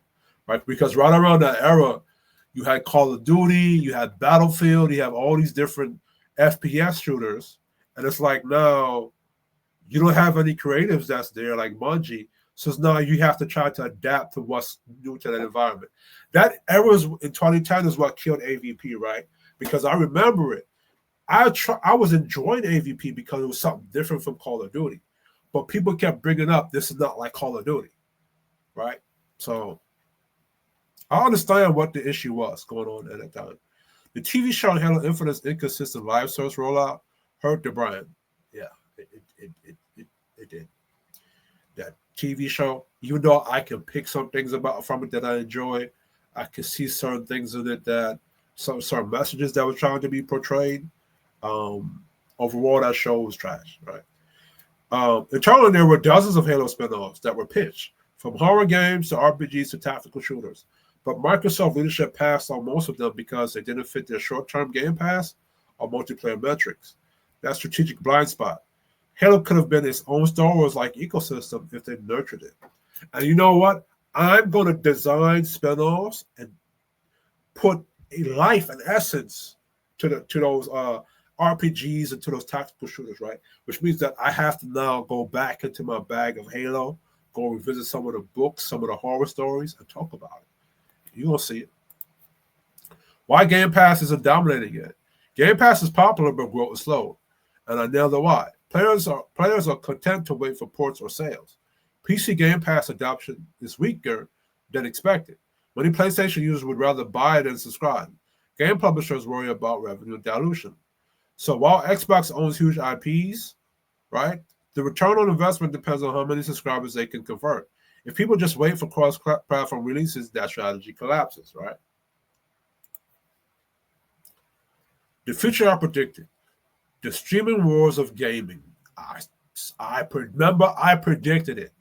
right? Because right around that era, you had Call of Duty, you had Battlefield, you have all these different FPS shooters, and it's like now you don't have any creatives that's there like Bungie. So now you have to try to adapt to what's new to that environment. That era in 2010 is what killed AVP, right? Because I remember it. I was enjoying AVP because it was something different from Call of Duty. But people kept bringing up this is not like Call of Duty, right? So I understand what the issue was going on at that time. The TV show Halo Infinite's inconsistent live service rollout hurt the brand. Yeah, it did. That TV show, even though I can pick some things from it that I enjoy, I can see certain things in it that certain messages that were trying to be portrayed. Overall, that show was trash, right? Internally, there were dozens of Halo spinoffs that were pitched, from horror games to RPGs to tactical shooters. But Microsoft leadership passed on most of them because they didn't fit their short-term Game Pass or multiplayer metrics. That strategic blind spot. Halo could have been its own Star Wars-like ecosystem if they nurtured it. And you know what? I'm going to design spinoffs and put a life and essence to those RPGs and to those tactical shooters, right? Which means that I have to now go back into my bag of Halo, go revisit some of the books, some of the horror stories, and talk about it. You're going to see it. Why Game Pass isn't dominating yet? Game Pass is popular, but growth is slow. And I nailed the why. Players are content to wait for ports or sales. PC Game Pass adoption is weaker than expected. Many PlayStation users would rather buy than subscribe. Game publishers worry about revenue dilution. So while Xbox owns huge IPs, right, the return on investment depends on how many subscribers they can convert. If people just wait for cross-platform releases, that strategy collapses, right? The future I predicted. The streaming wars of gaming. I remember I predicted it.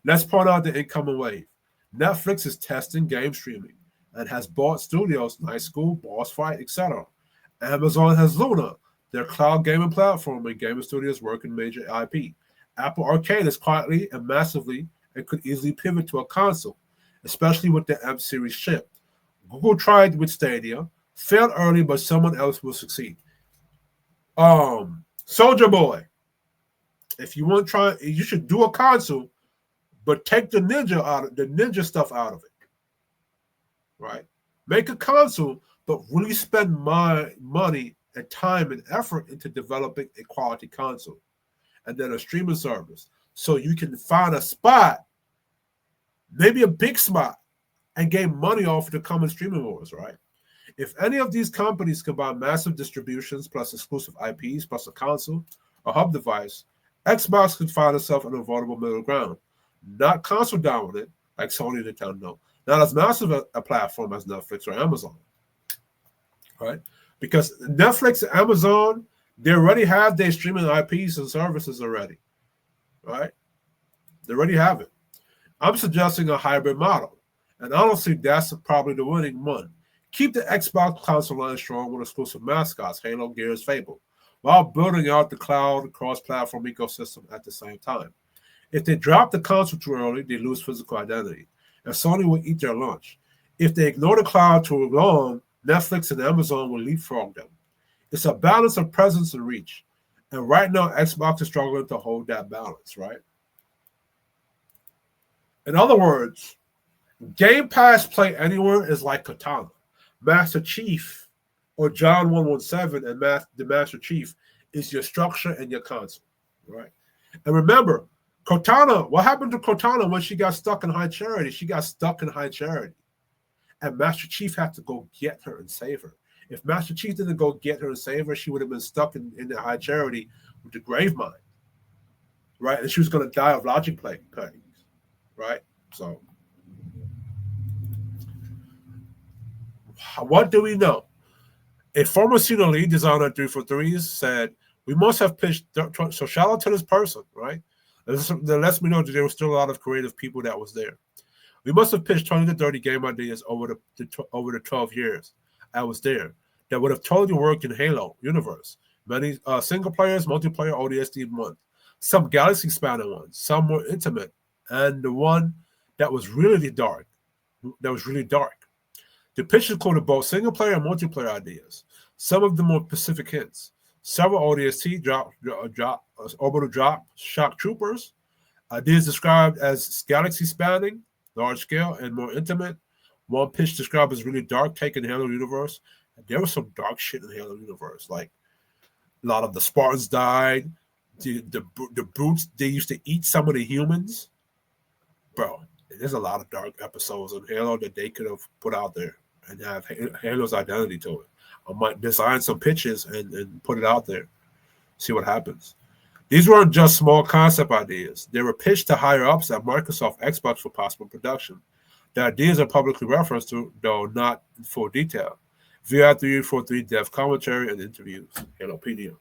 Let's point out the incoming wave. Netflix is testing game streaming and has bought studios, Night School, Boss Fight, etc. Amazon has Luna, their cloud gaming platform, and gaming studios work in major IP. Apple Arcade is quietly and massively and could easily pivot to a console, especially with the M series chip. Google tried with Stadia, failed early, but someone else will succeed. Soldier Boy, if you want to try, you should do a console, but take the ninja stuff out of it, right? Make a console, but really spend my money and time and effort into developing a quality console, and then a streaming service, so you can find a spot, maybe a big spot, and gain money off the coming streaming wars, right? If any of these companies combine massive distributions plus exclusive IPs plus a console or hub device, Xbox could find itself in a vulnerable middle ground. Not console dominant like Sony and Nintendo, not as massive a platform as Netflix or Amazon, right? Because Netflix and Amazon, they already have their streaming IPs and services already, right? They already have it. I'm suggesting a hybrid model, and honestly, that's probably the winning one. Keep the Xbox console line strong with exclusive mascots, Halo, Gears, Fable, while building out the cloud cross-platform ecosystem at the same time. If they drop the console too early, they lose physical identity, and Sony will eat their lunch. If they ignore the cloud too long, Netflix and Amazon will leapfrog them. It's a balance of presence and reach, and right now, Xbox is struggling to hold that balance, right? In other words, Game Pass Play Anywhere is like Katana. Master Chief or John 117 and the Master Chief is your structure and your console, right? And remember, Cortana, what happened to Cortana when she got stuck in High Charity? She got stuck in High Charity. And Master Chief had to go get her and save her. If Master Chief didn't go get her and save her, she would have been stuck in the High Charity with the Grave Mind, right? And she was going to die of logic plagues, right? So what do we know? A former senior lead designer at 343 said, we must have pitched. So shout out to this person, right? That lets me know that there were still a lot of creative people that was there. We must have pitched 20 to 30 game ideas over the 12 years I was there that would have totally worked in Halo universe. Many single players, multiplayer, ODST month. Some galaxy spanning ones, some more intimate, and the one that was really dark. The pitch included both single player and multiplayer ideas. Some of the more specific hints. Several ODST orbital drop shock troopers. Ideas described as galaxy spanning, large scale, and more intimate. One pitch described as really dark take in the Halo universe. And there was some dark shit in the Halo universe. Like a lot of the Spartans died. The brutes, they used to eat some of the humans. Bro, there's a lot of dark episodes in Halo that they could have put out there and have Halo's identity to it. I might design some pitches and put it out there, see what happens. These weren't just small concept ideas. They were pitched to higher ups at Microsoft Xbox for possible production. The ideas are publicly referenced to, though not in full detail. VR343 dev commentary and interviews. Halopedia.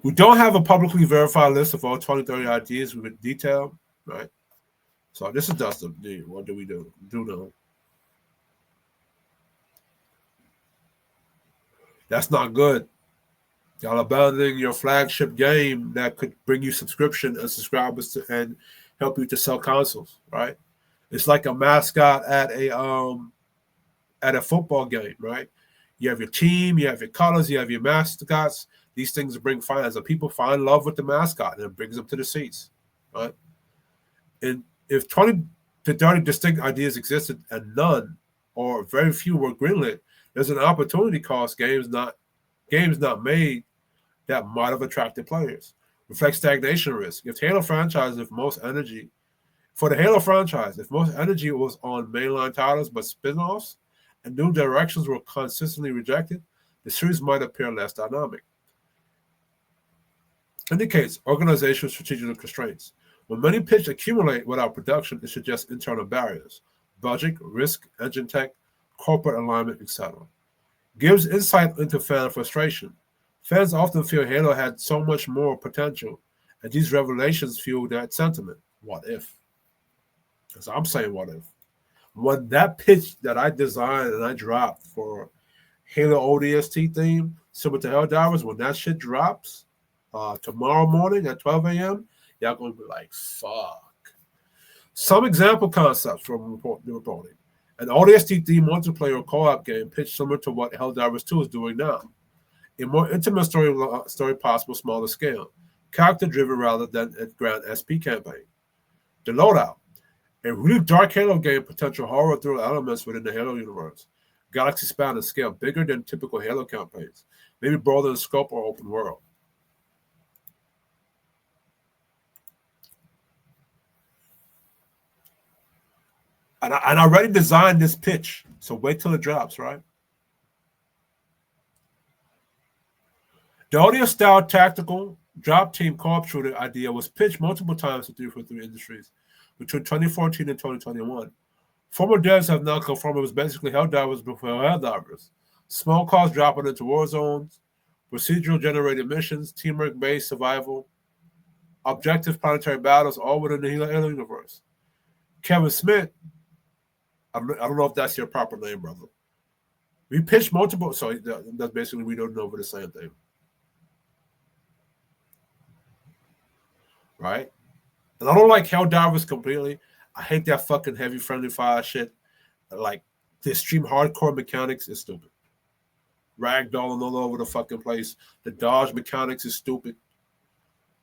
We don't have a publicly verified list of all 2030 ideas with detail, right? So this is Dustin. What do we do? Do know. That's not good. Y'all abandoning your flagship game that could bring you subscription and subscribers and help you to sell consoles, right? It's like a mascot at a football game, right? You have your team, you have your colors, you have your mascots. These things bring fans, and people find love with the mascot, and it brings them to the seats, right? And if 20 to 30 distinct ideas existed and none or very few were greenlit, there's an opportunity cost games not made that might have attracted players. Reflect stagnation risk. If the Halo franchise, if most energy was on mainline titles but spin-offs and new directions were consistently rejected, the series might appear less dynamic. Indicates organizational strategic constraints. When many pitch accumulate without production, it suggests internal barriers, budget, risk, engine tech, corporate alignment, etc. Gives insight into fan frustration. Fans often feel Halo had so much more potential, and these revelations fuel that sentiment. What if? So I'm saying what if. When that pitch that I designed and I dropped for Halo ODST theme, similar to Helldivers, when that shit drops, tomorrow morning at 12 a.m., y'all going to be like, fuck. Some example concepts from the reporting. An ODST theme multiplayer co-op game pitched similar to what Helldivers 2 is doing now. A more intimate story possible, smaller scale. Character-driven rather than a grand SP campaign. The Loadout. A really dark Halo game, potential horror thriller elements within the Halo universe. Galaxy span and scale bigger than typical Halo campaigns. Maybe broader in scope or open world. And I already designed this pitch, so wait till it drops, right? The audio-style tactical drop team co-op shooter idea was pitched multiple times to 343 Industries between 2014 and 2021. Former devs have now confirmed it was basically Helldivers before Helldivers. Small cars dropping into war zones, procedural generated missions, teamwork-based survival, objective planetary battles, all within the Halo universe. Kevin Smith, I don't know if that's your proper name, brother. We pitched multiple, so that's basically we don't know over the same thing. Right? And I don't like Helldivers completely. I hate that fucking heavy friendly fire shit. Like, the extreme hardcore mechanics is stupid. Ragdolling all over the fucking place. The dodge mechanics is stupid.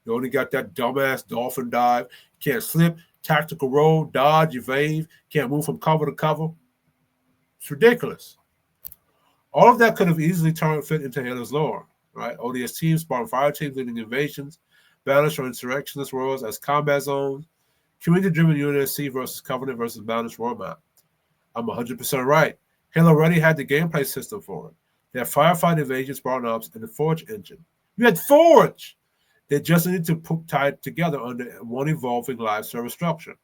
You only got that dumbass dolphin dive. You can't slip, tactical roll, dodge, evade. Can't move from cover to cover. It's ridiculous. All of that could have easily fit into Halo's lore, right? ODS teams, Spartan fire teams leading invasions, banished or insurrectionist worlds as combat zones, community-driven UNSC versus Covenant versus banished world map. I'm 100% right. Halo already had the gameplay system for it. They had firefight invasions, Spartan ops, and the Forge engine. You had Forge! They just needed to tie it together under one evolving live service structure.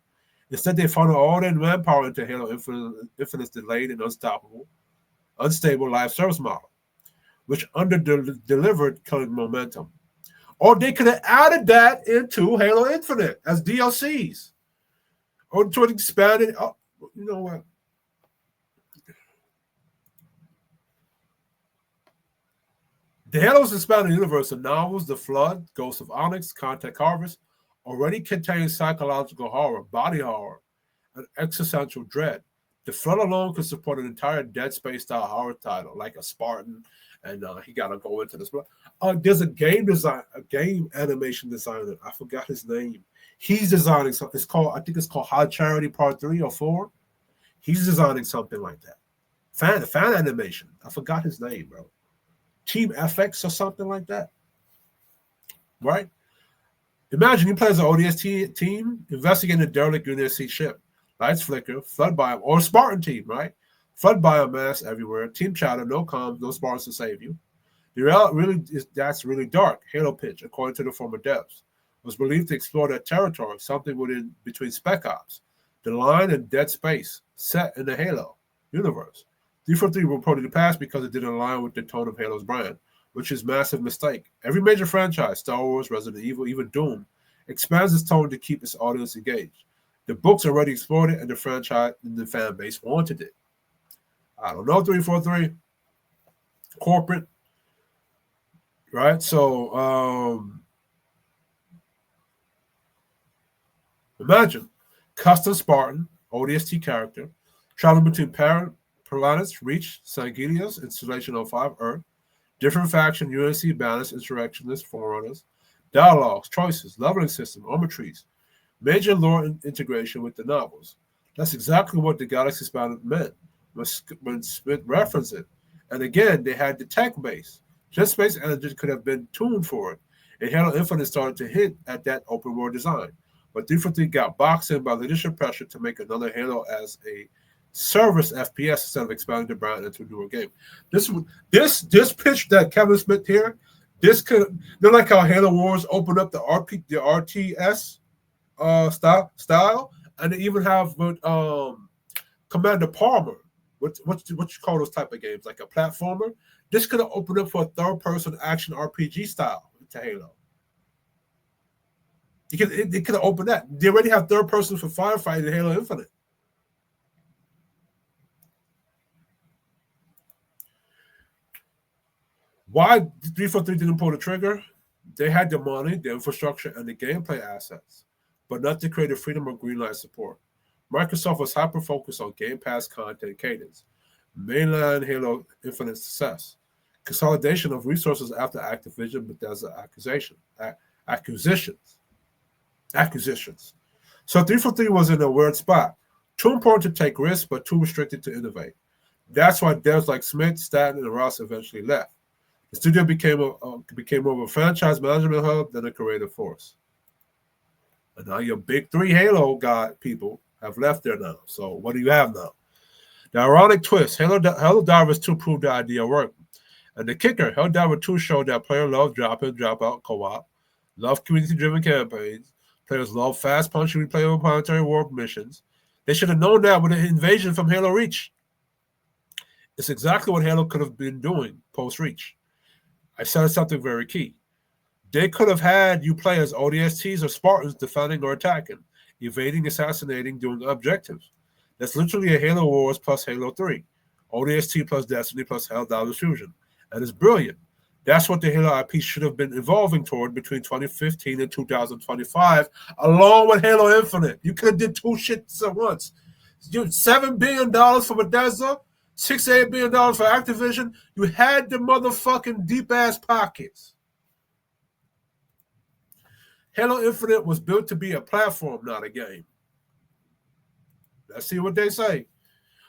Instead, they funneled all their manpower into Halo Infinite's delayed and unstable live service model, which under-delivered killing momentum. Or they could have added that into Halo Infinite as DLCs. Or to expand it. Oh, you know what? The Halo's expanded universe of novels, The Flood, Ghost of Onyx, Contact Harvest, already contains psychological horror, body horror, and existential dread. The Flood alone could support an entire Dead Space style horror title, like a Spartan, and he got to go into this. There's a game animation designer. I forgot his name. He's designing something. I think it's called High Charity Part 3 or 4. He's designing something like that. Fan animation. I forgot his name, bro. Team FX or something like that. Right? Imagine you play as an ODST team investigating a derelict UNSC ship. Lights flicker, flood biome, or Spartan team, right? Flood biomass everywhere, team chatter, no comms, no Spartans to save you. The reality that's really dark. Halo pitch, according to the former devs, was believed to explore that territory, something between Spec Ops, The Line, and Dead Space, set in the Halo universe. 343 reported to pass because it didn't align with the tone of Halo's brand, which is a massive mistake. Every major franchise, Star Wars, Resident Evil, even Doom, expands its tone to keep its audience engaged. The books already explored it, and the franchise and the fan base wanted it. I don't know, 343. Corporate. Right? So, imagine custom Spartan, ODST character, traveling between planets, Reach, Sangelius, Installation 05, Earth, different faction, UNC balance, insurrectionists, forerunners, dialogues, choices, leveling system, armor trees, major lore integration with the novels. That's exactly what the Galaxy Expounded meant when Smith referenced it. And again, they had the tech base. Just Space Engine could have been tuned for it. And Halo Infinite started to hit at that open world design. But 343 got boxed in by leadership pressure to make another Halo as a service FPS instead of expanding the brand into a newer game. This pitch that Kevin Smith here, this could, they're like how Halo Wars opened up the RTS style, and they even have Commander Palmer. What you call those type of games, like a platformer? This could have opened up for a third-person action RPG style to Halo. They could have opened that. They already have third person for firefighting in Halo Infinite. Why 343 didn't pull the trigger? They had the money, the infrastructure, and the gameplay assets, but not the creative freedom or greenlight support. Microsoft was hyper-focused on Game Pass content cadence, mainline Halo Infinite success, consolidation of resources after Activision Bethesda acquisitions. So 343 was in a weird spot. Too important to take risks, but too restricted to innovate. That's why devs like Smith, Stanton, and Ross eventually left. The studio became more of a franchise management hub than a creative force. And now your big three Halo people have left there now. So what do you have now? The ironic twist, Halo Divers 2 proved the idea worked. And the kicker, Halo Diver 2 showed that players love drop-in, drop-out co-op, love community-driven campaigns, players love fast-punching, replayable planetary warp missions. They should have known that with an invasion from Halo Reach. It's exactly what Halo could have been doing post-Reach. I said something very key. They could have had you play as ODSTs or Spartans defending or attacking, evading, assassinating, doing objectives. That's literally a Halo Wars plus Halo 3. ODST plus Destiny plus Helldivers Fusion. And it's brilliant. That's what the Halo IP should have been evolving toward between 2015 and 2025, along with Halo Infinite. You could have did two shits at once. $7 billion for Bethesda, $6 8 billion for Activision. You had the motherfucking deep-ass pockets. Halo Infinite was built to be a platform, not a game. Let's see what they say.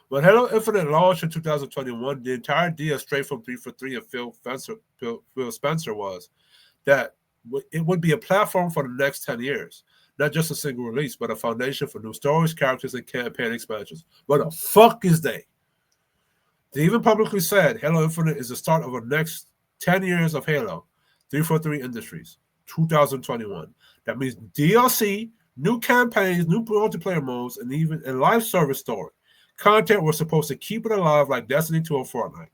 When Halo Infinite launched in 2021, the entire idea straight from 343 and Phil Spencer was that it would be a platform for the next 10 years. Not just a single release, but a foundation for new stories, characters, and campaign expansions. What the fuck is they? They even publicly said Halo Infinite is the start of the next 10 years of Halo. 343 Industries, 2021. That means DLC, new campaigns, new multiplayer modes, and even a live service story. Content was supposed to keep it alive like Destiny 2 or Fortnite.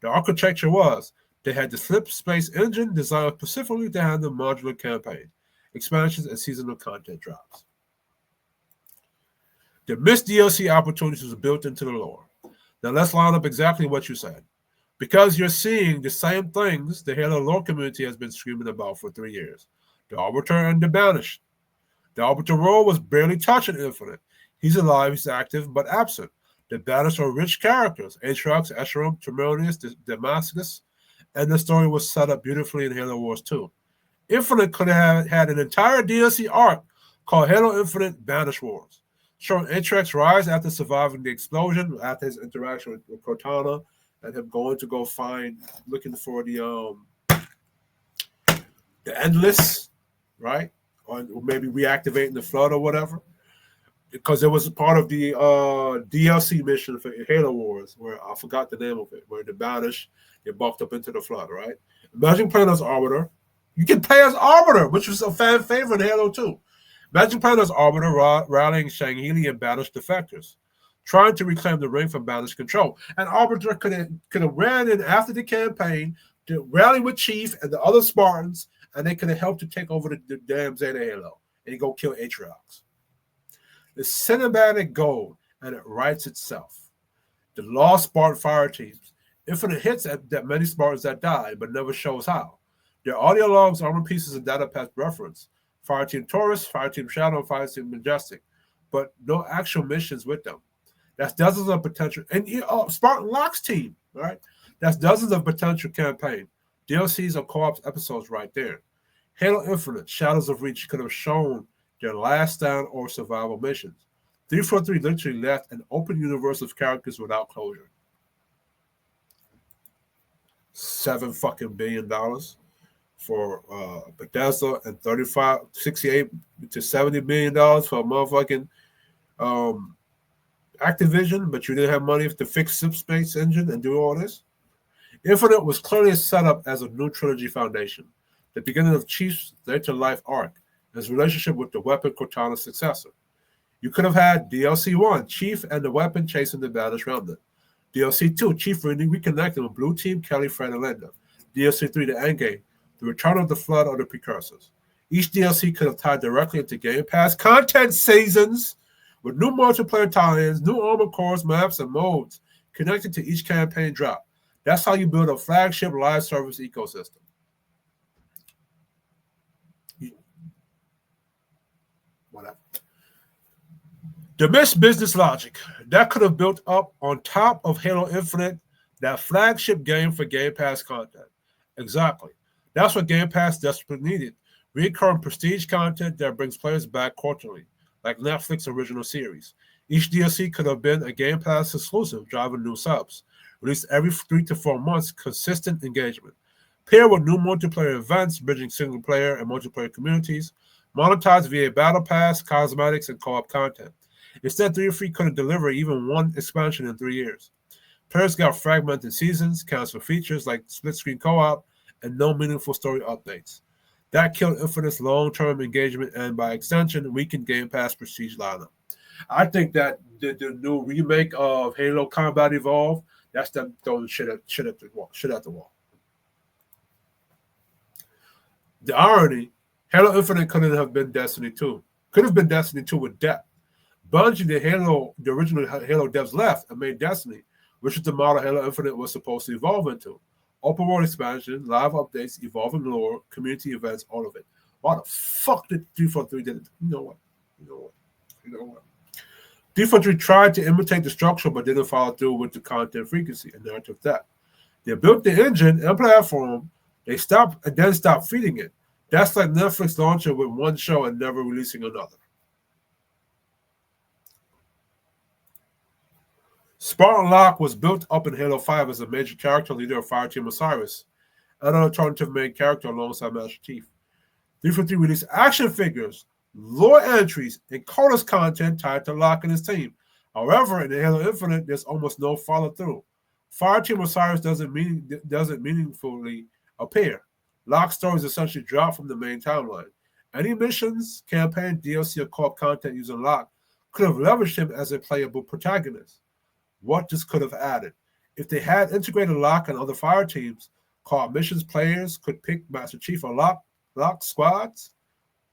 The architecture was they had the Slip Space engine designed specifically to handle modular campaign, expansions, and seasonal content drops. The missed DLC opportunities were built into the lore. Now let's line up exactly what you said. Because you're seeing the same things the Halo lore community has been screaming about for 3 years. The Arbiter and the Banished. The Arbiter role was barely touched in Infinite. He's alive, he's active, but absent. The Banished are rich characters. Atriox, Escharum, Tremonius, Damascus, and the story was set up beautifully in Halo Wars 2. Infinite could have had an entire DLC arc called Halo Infinite Banished Wars, showing Atriox rise after surviving the explosion, after his interaction with Cortana, and him going to go looking for the Endless, right? Or maybe reactivating the Flood or whatever. Because it was part of the DLC mission for Halo Wars, where I forgot the name of it, where the Banished get bucked up into the Flood, right? Imagine playing as Arbiter. You can play as Arbiter, which was a fan favorite in Halo 2. Imagine playing as Arbiter rallying Shangheili and Banished defectors, trying to reclaim the ring from Banished control. And Arbiter could have ran in after the campaign to rally with Chief and the other Spartans, and they could have helped to take over the damn Zeta Halo and go kill Atriox. The cinematic gold, and it writes itself. The lost Spartan fire teams. Infinite hits at that many Spartans that died, but never shows how. Their audio logs, armor pieces, and data path reference. Fire Team Taurus, Fire Team Shadow, and Fire Team Majestic. But no actual missions with them. That's dozens of potential. And Spartan Locke's team, right? That's dozens of potential campaign. DLCs or co-op episodes right there. Halo Infinite, Shadows of Reach could have shown their last stand or survival missions. 343 literally left an open universe of characters without closure. $7 billion for Bethesda and 68 to $70 million for a motherfucking Activision, but you didn't have money to fix Space Engine and do all this. Infinite was clearly set up as a new trilogy foundation, the beginning of Chief's later life arc, his relationship with the weapon Cortana's successor. You could have had DLC 1, Chief and the weapon chasing the Banished Remnant. DLC 2, Chief reconnecting with Blue Team, Kelly, Fred, and Linda. DLC 3, the Endgame, the Return of the Flood, or the Precursors. Each DLC could have tied directly into Game Pass content seasons with new multiplayer tie-ins, new armor cores, maps, and modes connected to each campaign drop. That's how you build a flagship live service ecosystem. Whatever. The missed business logic that could have built up on top of Halo Infinite, that flagship game for Game Pass content. Exactly. That's what Game Pass desperately needed. Recurring prestige content that brings players back quarterly, like Netflix original series. Each DLC could have been a Game Pass exclusive, driving new subs. Released every 3 to 4 months, consistent engagement. Paired with new multiplayer events, bridging single player and multiplayer communities. Monetized via Battle Pass, cosmetics, and co-op content. Instead, 343 couldn't deliver even one expansion in 3 years. Players got fragmented seasons, canceled features like split-screen co-op, and no meaningful story updates. That killed Infinite's long-term engagement and, by extension, weakened Game Pass prestige lineup. I think that the new remake of Halo Combat Evolved, that's them throwing shit at the wall. The irony, Halo Infinite couldn't have been Destiny 2. Could have been Destiny 2 with depth. Bungie, the original Halo devs left and made Destiny, which is the model Halo Infinite was supposed to evolve into. Open world expansion, live updates, evolving lore, community events, all of it. Why the fuck did 343 did it? You know what? 343 tried to imitate the structure but didn't follow through with the content frequency and narrative depth. They built the engine and platform, they stopped and then stopped feeding it. That's like Netflix launching with one show and never releasing another. Spartan Locke was built up in Halo 5 as a major character leader of Fireteam Osiris, and an alternative main character alongside Master Chief. 343 released action figures, lore entries, and Codex content tied to Locke and his team. However, in Halo Infinite, there's almost no follow-through. Fireteam Osiris doesn't meaningfully appear. Locke's story is essentially dropped from the main timeline. Any missions, campaign, DLC, or co-op content using Locke could have leveraged him as a playable protagonist. What this could have added. If they had integrated Locke and other fire teams, co-op missions, players could pick Master Chief or Locke squads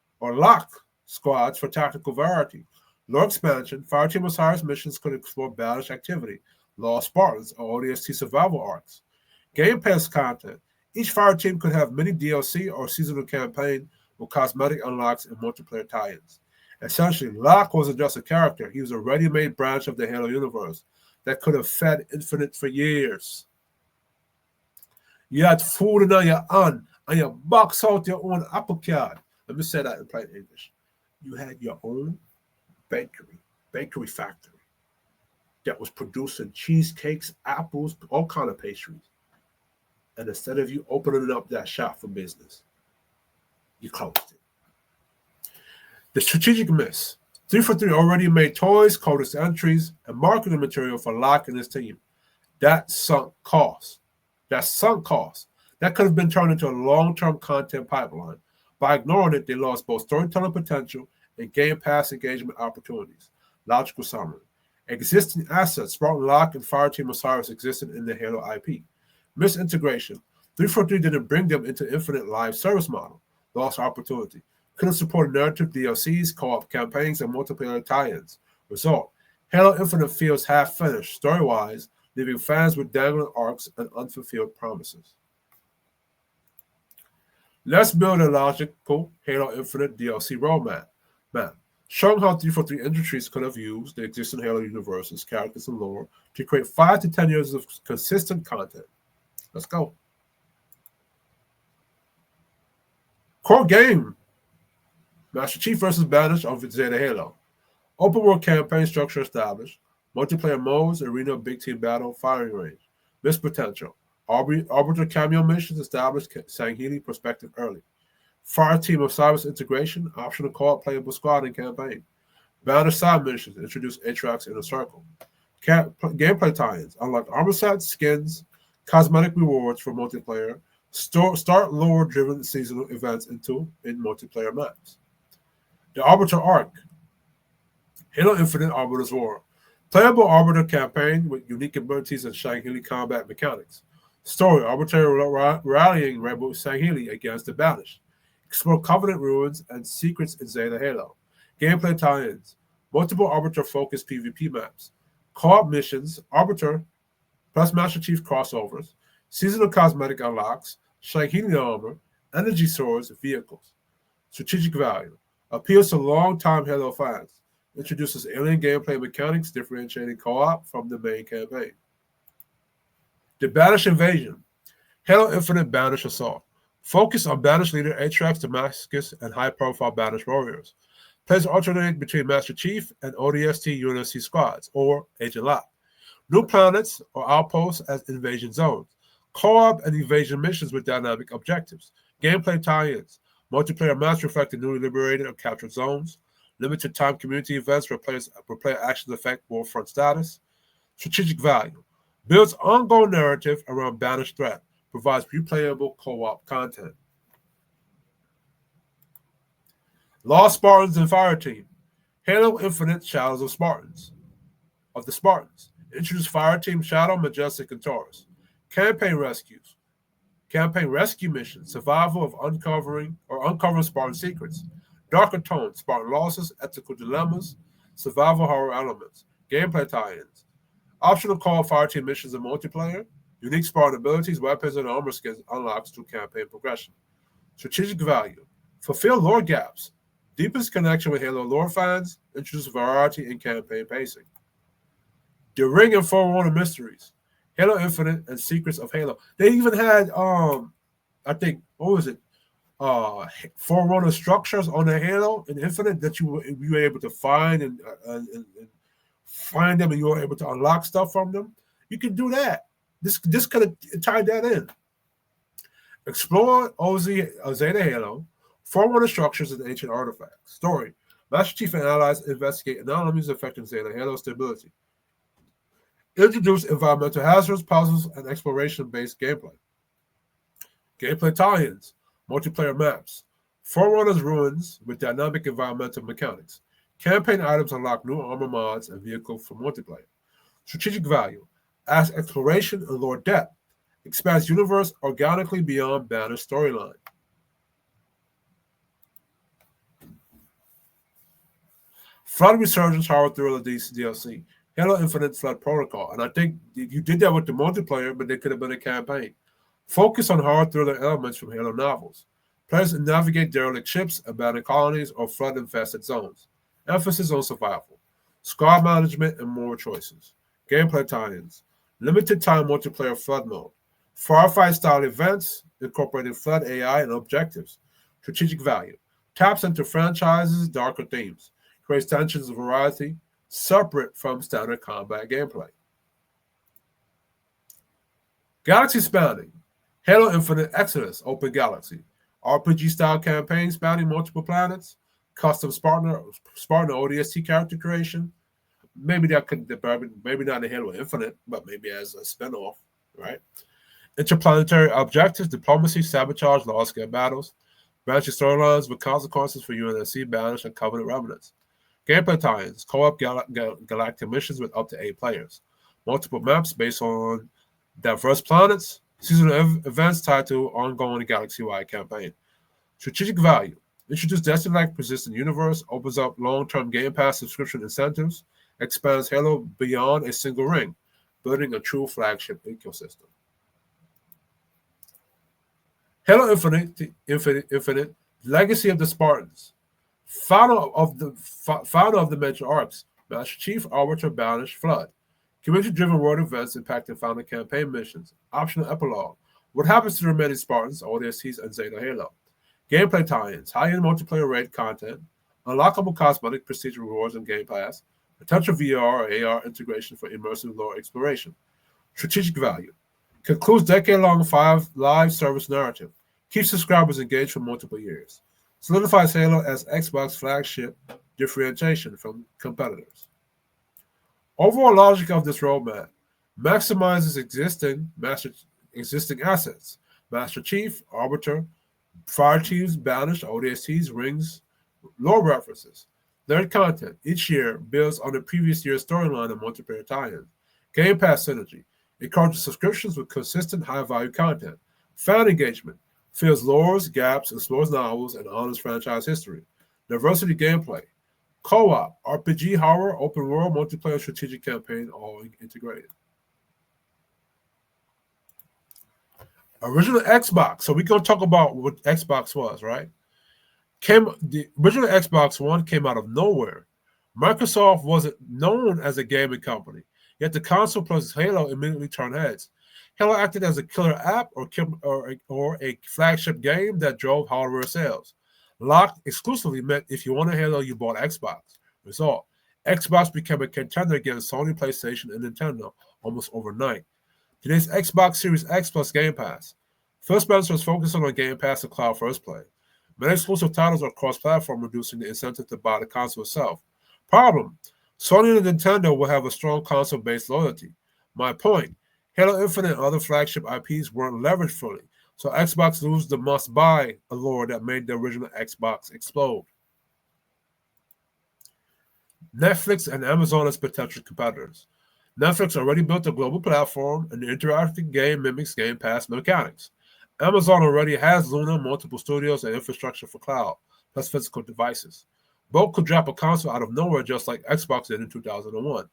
for tactical variety. Lore expansion, Fireteam Osiris missions could explore Banished activity, Lost Spartans, or ODST survival arcs. Game Pass content. Each fire team could have mini DLC or seasonal campaign with cosmetic unlocks and multiplayer tie-ins. Essentially, Locke wasn't just a character; he was a ready-made branch of the Halo universe that could have fed Infinite for years. You had food in your hand, and you box out your own apple card. Let me say that in plain English. You had your own bakery factory that was producing cheesecakes, apples, all kind of pastries. And instead of you opening up that shop for business, you closed it. The strategic miss. 343 already made toys, codex entries, and marketing material for Locke and his team. That sunk cost. That could have been turned into a long-term content pipeline. By ignoring it, they lost both storytelling potential and Game Pass engagement opportunities. Logical summary. Existing assets, Spartan Locke and Fireteam Osiris existed in the Halo IP. Misintegration. 343 didn't bring them into Infinite live service model. Lost opportunity. Could have supported narrative DLCs, co-op campaigns, and multiplayer tie-ins. Result. Halo Infinite feels half-finished, story-wise, leaving fans with dangling arcs and unfulfilled promises. Let's build a logical Halo Infinite DLC roadmap. Showing how 343 Industries could have used the existing Halo universe's characters and lore to create 5 to 10 years of consistent content. Let's go. Core game. Master Chief versus Banished on Zeta Halo. Open world campaign structure established. Multiplayer modes, arena, big team battle, firing range. Missed potential. Arbiter cameo missions established Sangheili perspective early. Fire team of Cyrus integration, optional co-op playable squad and campaign. Banished side missions, introduce Atrax in a circle. Gameplay tie-ins, unlock armor sets, skins, cosmetic rewards for multiplayer. Start lore-driven seasonal events in multiplayer maps. The Arbiter arc. Halo Infinite Arbiter's War. Playable Arbiter campaign with unique abilities and Sangheili combat mechanics. Story, Arbiter rallying Rebel Sangheili against the Banished. Explore Covenant ruins and secrets in Zeta Halo. Gameplay tie-ins. Multiple Arbiter-focused PvP maps. Co-op missions, Arbiter plus Master Chief crossovers. Seasonal cosmetic unlocks. Sangheili armor. Energy swords, vehicles. Strategic value. Appeals to long-time Halo fans. Introduces alien gameplay mechanics differentiating co-op from the main campaign. The Banished Invasion. Halo Infinite Banished Assault. Focus on Banished leader Atrax, Damascus, and high-profile Banished warriors. Players alternate between Master Chief and ODST UNSC squads, or Agent Locke. New planets or outposts as invasion zones. Co-op and invasion missions with dynamic objectives. Gameplay tie-ins. Multiplayer maps reflecting newly liberated or captured zones. Limited time community events where player actions affect warfront status. Strategic value. Builds ongoing narrative around Banished threat. Provides replayable co-op content. Lost Spartans and Fireteam. Halo Infinite Shadows of the Spartans. Introduce Fireteam Shadow, Majestic, and Taurus. Campaign rescues. Campaign rescue missions. Survival of uncovering Spartan secrets. Darker tones, Spartan losses, ethical dilemmas, survival horror elements. Gameplay tie-ins. Optional co-op Fireteam missions and multiplayer. Unique Spartan abilities, weapons, and armor skins unlocks through campaign progression. Strategic value. Fulfill lore gaps. Deepest connection with Halo lore fans. Introduce variety in campaign pacing. The Ring and Forerunner mysteries. Halo Infinite and Secrets of Halo. They even had, I think, what was it? Forerunner structures on the Halo and Infinite that you were able to find and find them, and you were able to unlock stuff from them. You can do that. This could have tied that in. Explore Zeta Halo, Forerunner structures and ancient artifacts. Story. Master Chief and allies investigate anomalies affecting Zeta Halo stability. Introduce environmental hazards, puzzles, and exploration-based gameplay. Gameplay tie-ins. Multiplayer maps. Forerunner's ruins with dynamic environmental mechanics. Campaign items unlock new armor mods and vehicles for multiplayer. Strategic value. Adds exploration and lore depth. Expands universe organically beyond Banner's storyline. Flood Resurgence Horror Thriller DLC. Halo Infinite Flood Protocol. And I think you did that with the multiplayer, but there could have been a campaign. Focus on hard thriller elements from Halo novels. Players navigate derelict ships, abandoned colonies, or flood-infested zones. Emphasis on survival. Squad management and more choices. Gameplay tie-ins. Limited time multiplayer flood mode. Firefight-style events incorporating flood AI and objectives. Strategic value. Taps into franchises' darker themes. Creates tensions and variety separate from standard combat gameplay. Galaxy spanning. Halo Infinite Exodus Open Galaxy. RPG-style campaign spanning multiple planets. Custom Spartan ODST character creation. Maybe that could maybe not in Halo Infinite, but maybe as a spinoff, right? Interplanetary objectives, diplomacy, sabotage, large-scale battles. Branching storylines with consequences for UNSC, Banish, and Covenant remnants. Gameplay tie-ins, co-op galactic missions with up to 8 players. Multiple maps based on diverse planets. Seasonal events tied to ongoing galaxy-wide campaign. Strategic value. Introduce Destiny-like persistent universe, opens up long-term Game Pass subscription incentives, expands Halo beyond a single ring, building a true flagship ecosystem. Halo Infinite, Legacy of the Spartans. Founder of the major arcs, Master Chief, Arbiter, Banish, Flood. Community-driven world events impacting founder campaign missions. Optional epilogue. What happens to the remaining Spartans, ODSTs, and Zeta Halo? Gameplay tie-ins, high-end multiplayer raid content, unlockable cosmetic prestige rewards and Game Pass, potential VR or AR integration for immersive lore exploration. Strategic value. Concludes decade-long 5 live service narrative. Keeps subscribers engaged for multiple years. Solidifies Halo as Xbox flagship differentiation from competitors. Overall logic of this roadmap maximizes existing assets. Master Chief, Arbiter, Fire Chiefs, Banished, ODSTs, Rings, lore references. Nerd content each year builds on the previous year's storyline and multiplayer tie-in. Game Pass synergy encourages subscriptions with consistent high-value content. Fan engagement fills lores, gaps, explores novels, and honors franchise history. Diversity gameplay. Co-op, RPG, horror, open world, multiplayer, strategic campaign, all integrated. Original Xbox. So we're going to talk about what Xbox was, right? The original Xbox One came out of nowhere. Microsoft wasn't known as a gaming company, yet the console plus Halo immediately turned heads. Halo acted as a killer app or a flagship game that drove hardware sales. Locked exclusively meant if you wanted Halo, you bought Xbox. Result: Xbox became a contender against Sony, PlayStation, and Nintendo almost overnight. Today's Xbox Series X plus Game Pass. Phil Spencer is focusing on Game Pass and cloud first play. Many exclusive titles are cross-platform, reducing the incentive to buy the console itself. Problem: Sony and Nintendo will have a strong console-based loyalty. My point: Halo Infinite and other flagship IPs weren't leveraged fully, so Xbox loses the must-buy allure that made the original Xbox explode. Netflix and Amazon as potential competitors. Netflix already built a global platform, and the interactive game mimics Game Pass mechanics. Amazon already has Luna, multiple studios, and infrastructure for cloud, plus physical devices. Both could drop a console out of nowhere just like Xbox did in 2001.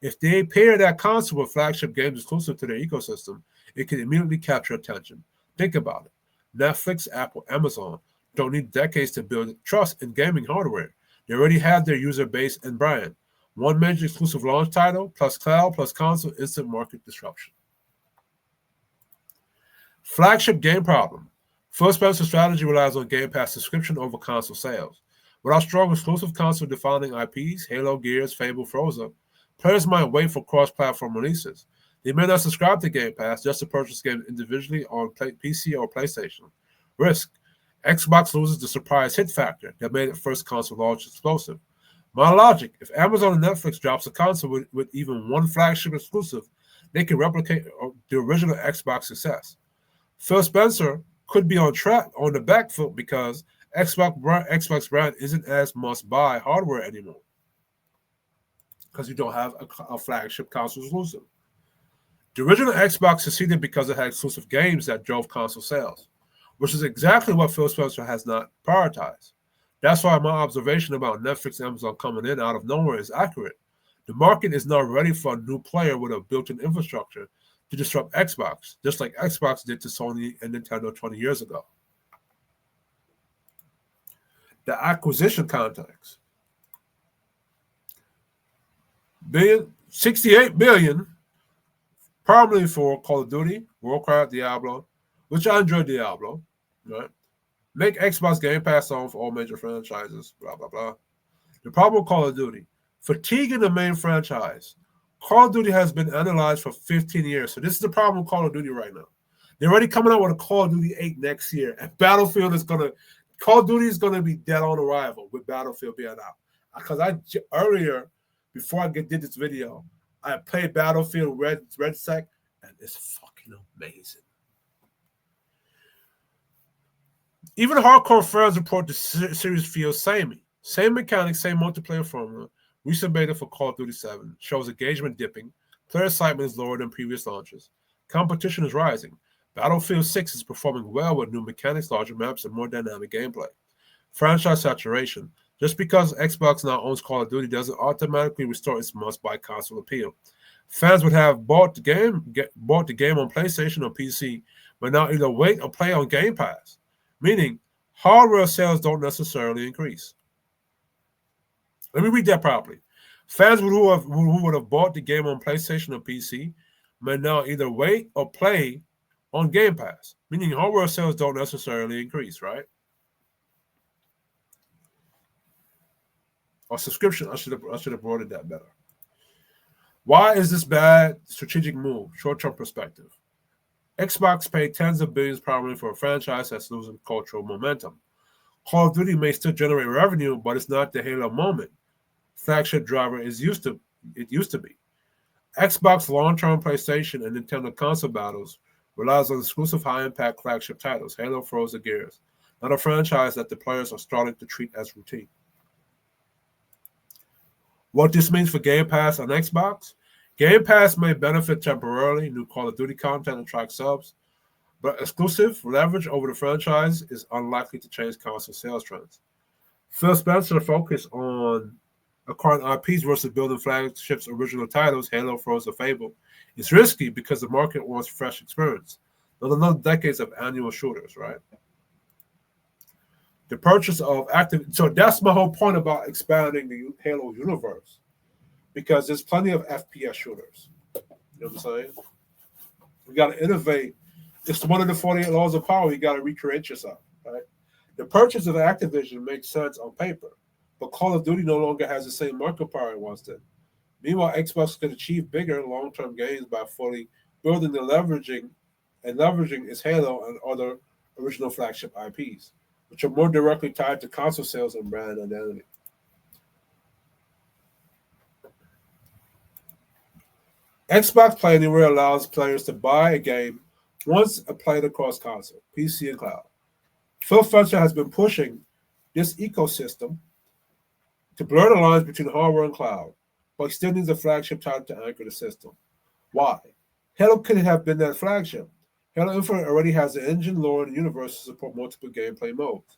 If they pair that console with flagship games exclusive to their ecosystem, it can immediately capture attention. Think about it. Netflix, Apple, Amazon don't need decades to build trust in gaming hardware. They already have their user base and brand. One major exclusive launch title, plus cloud, plus console, instant market disruption. Flagship game problem. Phil Spencer's strategy relies on Game Pass subscription over console sales. Without strong exclusive console-defining IPs, Halo, Gears, Fable, Forza, players might wait for cross-platform releases. They may not subscribe to Game Pass just to purchase games individually on PC or PlayStation. Risk. Xbox loses the surprise hit factor that made its first console launch explosive. My logic: if Amazon and Netflix drops a console with even one flagship exclusive, they can replicate the original Xbox success. Phil Spencer could be on the back foot because Xbox brand isn't as must-buy hardware anymore because you don't have a flagship console exclusive. The original Xbox succeeded because it had exclusive games that drove console sales, which is exactly what Phil Spencer has not prioritized. That's why my observation about Netflix and Amazon coming in out of nowhere is accurate. The market is not ready for a new player with a built-in infrastructure to disrupt Xbox, just like Xbox did to Sony and Nintendo 20 years ago. The acquisition context. 68 billion, primarily for Call of Duty, Warcraft, Diablo, which I enjoy Diablo, right? Make Xbox Game Pass on for all major franchises, blah, blah, blah. The problem with Call of Duty, fatiguing the main franchise. Call of Duty has been analyzed for 15 years. So this is the problem with Call of Duty right now. They're already coming out with a Call of Duty 8 next year. And Call of Duty is going to be dead on arrival with Battlefield being out. Because earlier, before I did this video, I played Battlefield Red Sec, and it's fucking amazing. Even hardcore fans report the series feels samey. Same mechanics, same multiplayer formula. Recent beta for Call of Duty 7 shows engagement dipping. Player excitement is lower than previous launches. Competition is rising. Battlefield 6 is performing well with new mechanics, larger maps, and more dynamic gameplay. Franchise saturation. Just because Xbox now owns Call of Duty doesn't automatically restore its must-buy console appeal. Fans would have bought the game on PlayStation or PC, but now either wait or play on Game Pass, meaning hardware sales don't necessarily increase. Let me read that properly. Fans who would have bought the game on PlayStation or PC may now either wait or play on Game Pass, meaning hardware sales don't necessarily increase, right? Or subscription, I should have worded that better. Why is this bad strategic move? Short-term perspective. Xbox paid tens of billions primarily for a franchise that's losing cultural momentum. Call of Duty may still generate revenue, but it's not the Halo moment. Flagship driver it used to be. Xbox long-term PlayStation and Nintendo console battles relies on exclusive high-impact flagship titles. Halo throws the gears, not a franchise that the players are starting to treat as routine. What this means for Game Pass on Xbox? Game Pass may benefit temporarily, new Call of Duty content attracts subs, but exclusive leverage over the franchise is unlikely to change console sales trends. Phil Spencer focused on acquiring IPs versus building Flagship's original titles, Halo, Forza, Fable. It's risky because the market wants fresh experience, not another decades of annual shooters, right? The purchase of Activision. So that's my whole point about expanding the Halo universe, because there's plenty of FPS shooters. You know what I'm saying? We got to innovate. It's one of the 48 laws of power. You got to recreate yourself, right? The purchase of Activision makes sense on paper, but Call of Duty no longer has the same market power it once did. Meanwhile, Xbox can achieve bigger long-term gains by fully building and leveraging its Halo and other original flagship IPs, which are more directly tied to console sales and brand identity. Xbox Play Anywhere allows players to buy a game once played across console, PC, and cloud. Phil Spencer has been pushing this ecosystem to blur the lines between hardware and cloud, but he still needs a flagship title to anchor the system. Why? Halo could have been that flagship. Halo Infinite already has the engine, lore, and universe to support multiple gameplay modes.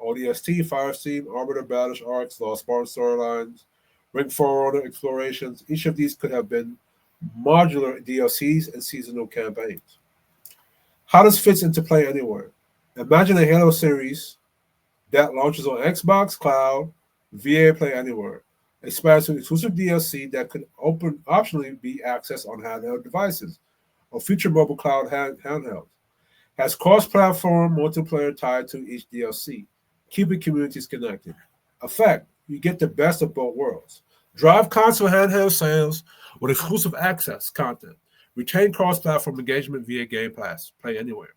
ODST, Firesteam, Arbiter, Battles, Arcs, Lost Spartan storylines, Ring Forerunner explorations. Each of these could have been modular DLCs and seasonal campaigns. How this fits into Play Anywhere? Imagine a Halo series that launches on Xbox Cloud, via Play Anywhere, expands to exclusive DLC that could optionally be accessed on handheld devices or future mobile cloud handhelds. Has cross-platform multiplayer tied to each DLC, keeping communities connected. Effect, you get the best of both worlds. Drive console handheld sales with exclusive access content. Retain cross-platform engagement via Game Pass. Play Anywhere.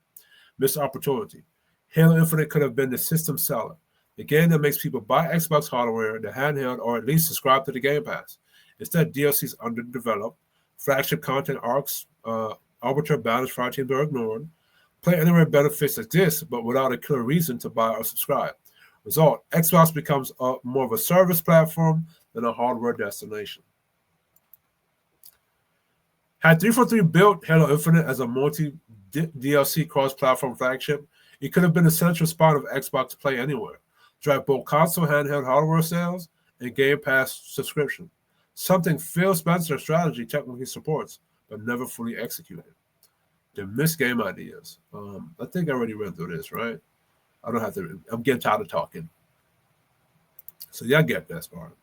Missed opportunity. Halo Infinite could have been the system seller, the game that makes people buy Xbox hardware, the handheld, or at least subscribe to the Game Pass. Instead, DLC is underdeveloped. Flagship content arcs, Arbiter, Balance, Fireteam are ignored. Play Anywhere benefits exist, but without a clear reason to buy or subscribe. Result, Xbox becomes more of a service platform than a hardware destination. Had 343 built Halo Infinite as a multi-DLC cross-platform flagship, it could have been a central spot of Xbox Play Anywhere, drive both console handheld hardware sales and Game Pass subscription. something Phil Spencer's strategy technically supports, but never fully executed. The missed game ideas. I think I already read through this, right? I don't have to. I'm getting tired of talking. So y'all get that part.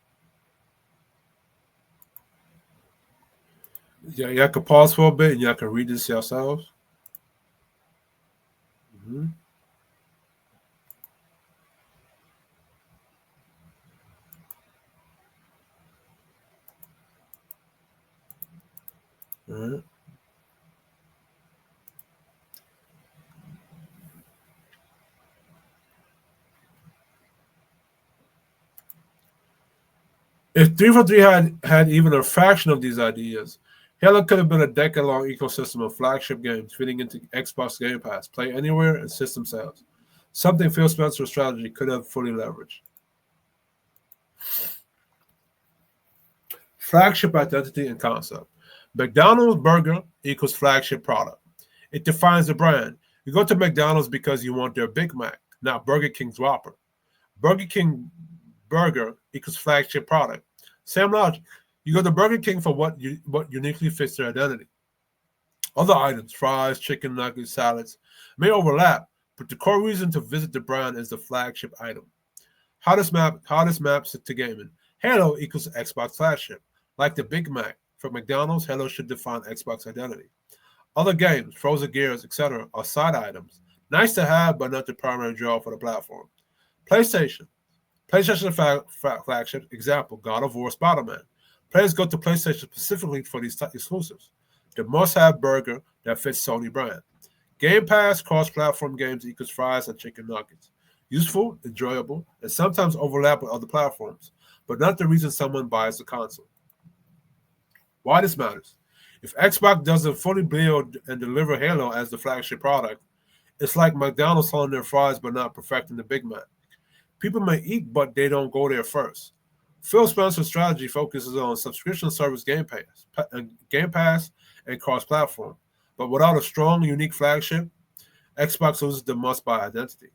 Yeah, y'all can pause for a bit and y'all can read this yourselves. Mm-hmm. All right. If 343 had even a fraction of these ideas, Halo could have been a decade-long ecosystem of flagship games fitting into Xbox Game Pass, play anywhere, and system sales. Something Phil Spencer's strategy could have fully leveraged. Flagship identity and concept. McDonald's burger equals flagship product. It defines the brand. You go to McDonald's because you want their Big Mac, not Burger King's Whopper. Burger King burger equals flagship product. Same logic. You go to Burger King for what uniquely fits their identity. Other items, fries, chicken nuggets, salads, may overlap, but the core reason to visit the brand is the flagship item. How this maps to gaming. Halo equals Xbox flagship. Like the Big Mac from McDonald's, Halo should define Xbox identity. Other games, Frozen Gears, etc., are side items. Nice to have, but not the primary draw for the platform. PlayStation. PlayStation flagship, example, God of War, Spider-Man. Players go to PlayStation specifically for these exclusives. The must-have burger that fits Sony brand. Game Pass cross-platform games equals fries and chicken nuggets. Useful, enjoyable, and sometimes overlap with other platforms, but not the reason someone buys the console. Why this matters? If Xbox doesn't fully build and deliver Halo as the flagship product, it's like McDonald's selling their fries but not perfecting the Big Mac. People may eat, but they don't go there first. Phil Spencer's strategy focuses on subscription service Game Pass, and cross-platform. But without a strong, unique flagship, Xbox loses the must-buy identity.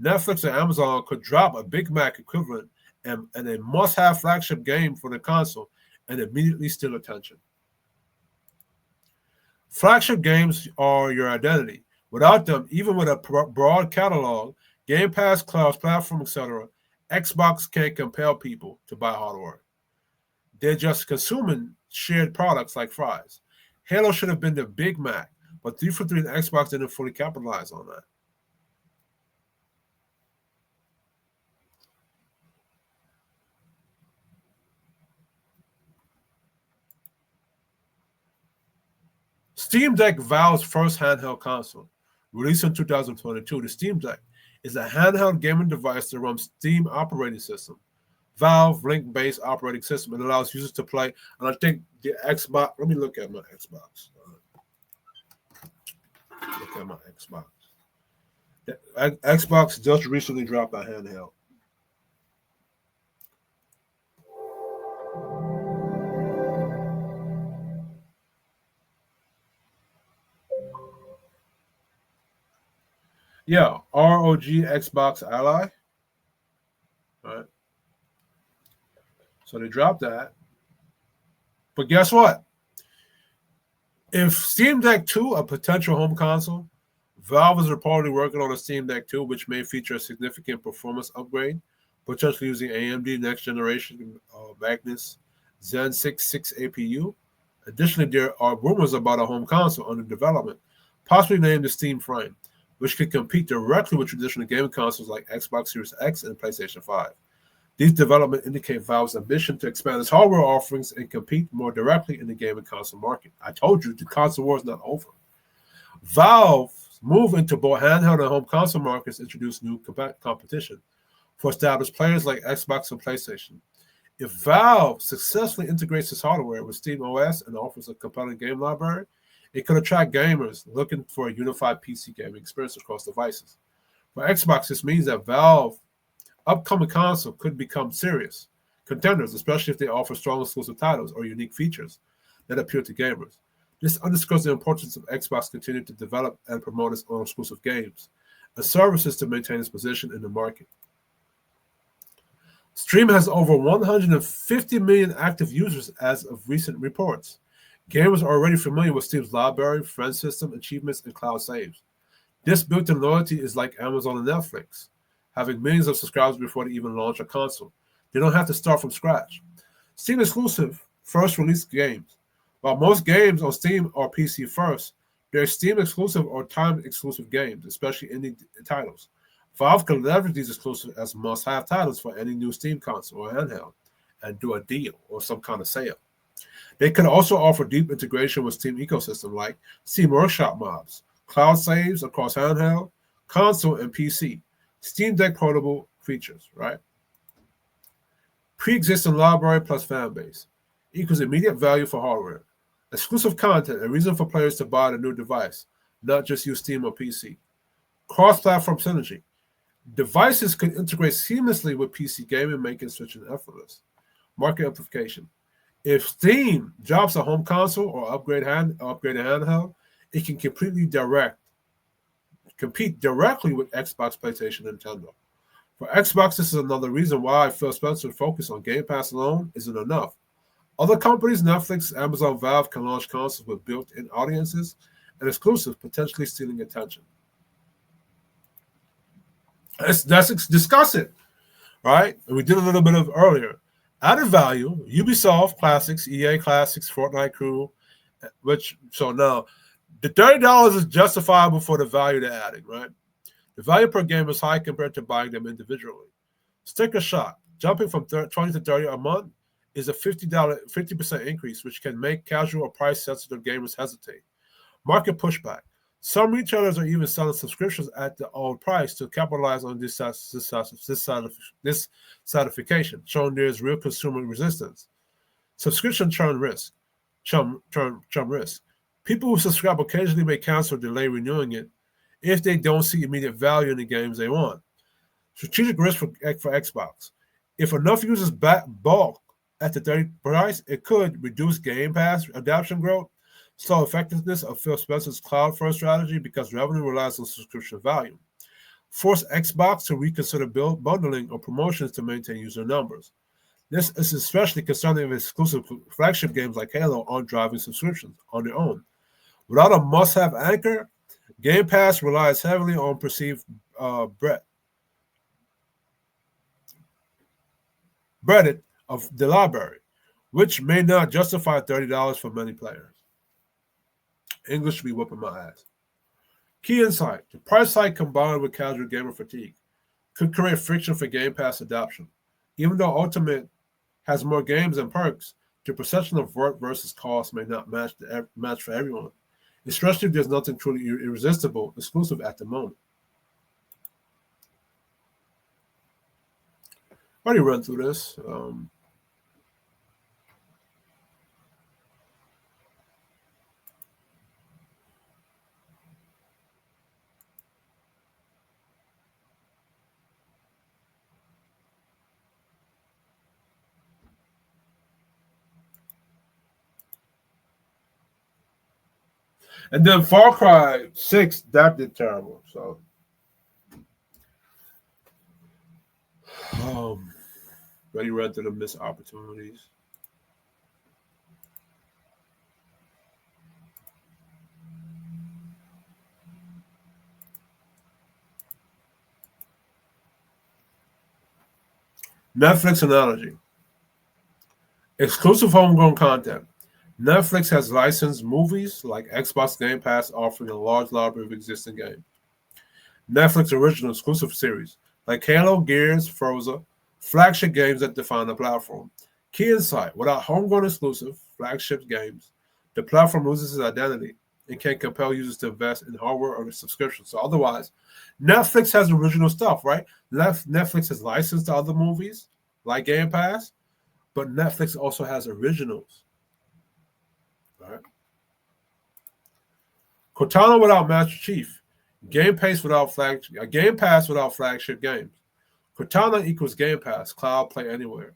Netflix and Amazon could drop a Big Mac equivalent and a must-have flagship game for the console and immediately steal attention. Flagship games are your identity. Without them, even with a broad catalog, Game Pass, cloud platform, etc., Xbox can't compel people to buy hardware. They're just consuming shared products like fries. Halo should have been the Big Mac, but 343 and Xbox didn't fully capitalize on that. Steam Deck, Valve's first handheld console. Released in 2022, the Steam Deck is a handheld gaming device that runs Steam operating system. Valve link-based operating system. It allows users to play, and I think the Xbox. Let me look at my Xbox. Look at my Xbox. The Xbox just recently dropped a handheld. Yeah, ROG Xbox Ally. All right. So they dropped that. But guess what? If Steam Deck 2, a potential home console, Valve is reportedly working on a Steam Deck 2, which may feature a significant performance upgrade, potentially using AMD next generation Magnus Zen 6 APU. Additionally, there are rumors about a home console under development, possibly named the Steam Frame, which could compete directly with traditional gaming consoles like Xbox Series X and PlayStation 5. These developments indicate Valve's ambition to expand its hardware offerings and compete more directly in the gaming console market. I told you, the console war is not over. Valve's move into both handheld and home console markets introduced new competition for established players like Xbox and PlayStation. If Valve successfully integrates its hardware with Steam OS and offers a compelling game library, it could attract gamers looking for a unified PC gaming experience across devices. For Xbox, this means that Valve upcoming console could become serious contenders, especially if they offer strong exclusive titles or unique features that appeal to gamers. This underscores the importance of Xbox continuing to develop and promote its own exclusive games and services to maintain its position in the market. Steam has over 150 million active users as of recent reports. Gamers are already familiar with Steam's library, friend system, achievements, and cloud saves. This built-in loyalty is like Amazon and Netflix, having millions of subscribers before they even launch a console. They don't have to start from scratch. Steam exclusive first release games. While most games on Steam are PC first, they're Steam exclusive or time exclusive games, especially indie titles. Valve can leverage these exclusives as must-have titles for any new Steam console or handheld and do a deal or some kind of sale. They can also offer deep integration with Steam ecosystem like Steam Workshop mods, cloud saves across handheld, console, and PC, Steam Deck portable features, right? Pre-existing library plus fan base equals immediate value for hardware. Exclusive content, a reason for players to buy the new device, not just use Steam or PC. Cross-platform synergy. Devices can integrate seamlessly with PC gaming, making switching effortless. Market amplification. If Steam drops a home console or upgrade a handheld, it can compete directly with Xbox, PlayStation, and Nintendo. For Xbox, this is another reason why Phil Spencer's focus on Game Pass alone isn't enough. Other companies, Netflix, Amazon, Valve, can launch consoles with built-in audiences and exclusives, potentially stealing attention. Let's discuss it, right? And we did a little bit of earlier. Added value, Ubisoft Classics, EA Classics, Fortnite Crew, so now the $30 is justifiable for the value they're adding, right? The value per game is high compared to buying them individually. Sticker Shock, jumping from 20 to 30 a month, is a 50% increase, which can make casual or price-sensitive gamers hesitate. Market pushback. Some retailers are even selling subscriptions at the old price to capitalize on this certification, showing there is real consumer resistance. Subscription churn risk. People who subscribe occasionally may cancel or delay renewing it if they don't see immediate value in the games they want. Strategic risk for Xbox. If enough users bulk at the 30 price, it could reduce Game Pass adoption growth, slow effectiveness of Phil Spencer's cloud-first strategy because revenue relies on subscription value. Force Xbox to reconsider bundling or promotions to maintain user numbers. This is especially concerning if exclusive flagship games like Halo aren't driving subscriptions on their own. Without a must-have anchor, Game Pass relies heavily on perceived breadth of the library, which may not justify $30 for many players. English be whooping my ass. Key insight. The price hike combined with casual gamer fatigue could create friction for Game Pass adoption. Even though Ultimate has more games and perks, the perception of worth versus cost may not match for everyone, especially if there's nothing truly irresistible exclusive at the moment. I've already run through this. And then Far Cry 6, that did terrible. So, already read through the missed opportunities. Netflix analogy. Exclusive homegrown content. Netflix has licensed movies like Xbox Game Pass, offering a large library of existing games. Netflix original exclusive series like Halo, Gears, Forza, flagship games that define the platform. Key insight: without homegrown exclusive flagship games, the platform loses its identity and can compel users to invest in hardware or subscriptions. So otherwise, Netflix has original stuff, right? Netflix has licensed other movies like Game Pass, but Netflix also has originals. Right. Cortana without Master Chief. Game Pass without flagship games. Cortana equals Game Pass, cloud play anywhere.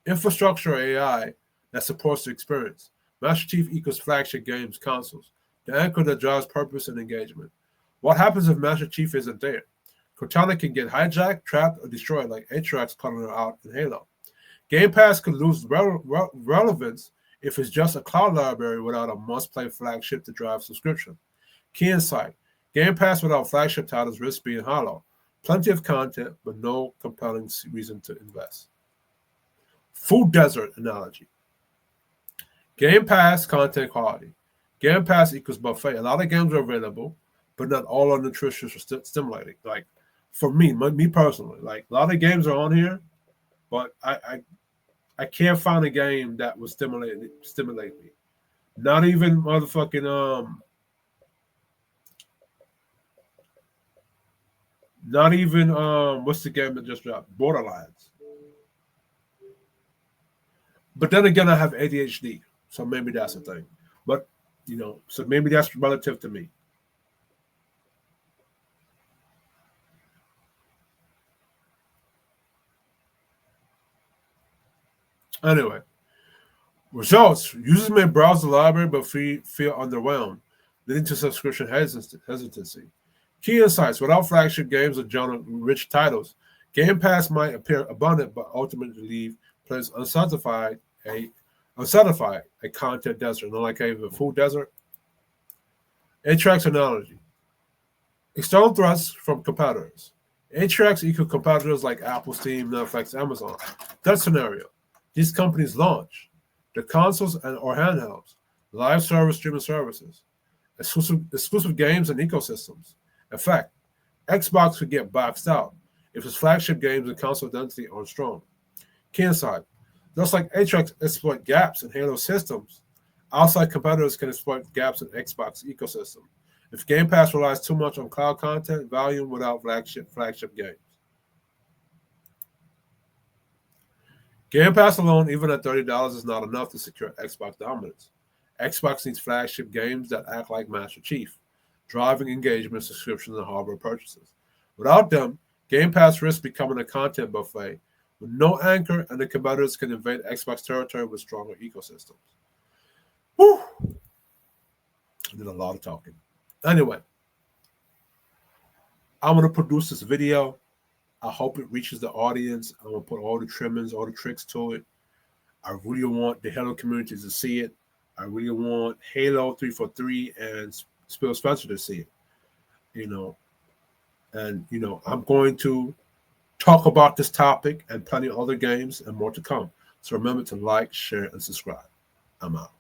Infrastructure AI that supports the experience. Master Chief equals flagship games, consoles. The anchor that drives purpose and engagement. What happens if Master Chief isn't there? Cortana can get hijacked, trapped, or destroyed like Atrax calling her out in Halo. Game Pass could lose relevance if it's just a cloud library without a must-play flagship to drive subscription. Key insight: Game Pass without flagship titles risks being hollow. Plenty of content, but no compelling reason to invest. Food desert analogy. Game Pass content quality. Game Pass equals buffet. A lot of games are available, but not all are nutritious or stimulating. Like for me personally, like a lot of games are on here, but I can't find a game that would stimulate me. Not even motherfucking not even what's the game that just dropped? Borderlands. But then again, I have ADHD, so maybe that's a thing. But so maybe that's relative to me. Anyway, results: users may browse the library but feel underwhelmed, leading to subscription hesitancy. Key insights: without flagship games or genre-rich titles, Game Pass might appear abundant but ultimately leave players unsatisfied. A content desert, not like a food desert. Atrax analogy: external threats from competitors. Atrax equal competitors like Apple, Steam, Netflix, Amazon. That scenario: these companies launch the consoles or handhelds, live service streaming services, exclusive games and ecosystems. In fact, Xbox could get boxed out if its flagship games and console identity aren't strong. Key insight: just like Atrax exploit gaps in Halo systems, outside competitors can exploit gaps in Xbox ecosystem. If Game Pass relies too much on cloud content, volume without flagship games. Game Pass alone, even at $30, is not enough to secure Xbox dominance. Xbox needs flagship games that act like Master Chief, driving engagement, subscriptions, and hardware purchases. Without them, Game Pass risks becoming a content buffet with no anchor, and the competitors can invade Xbox territory with stronger ecosystems. Whew! I did a lot of talking. Anyway, I'm going to produce this video. I hope it reaches the audience. I'm going to put all the trimmings, all the tricks to it. I really want the Halo community to see it. I really want Halo 343 and Spill Spencer to see it. And I'm going to talk about this topic and plenty of other games and more to come. So remember to like, share, and subscribe. I'm out.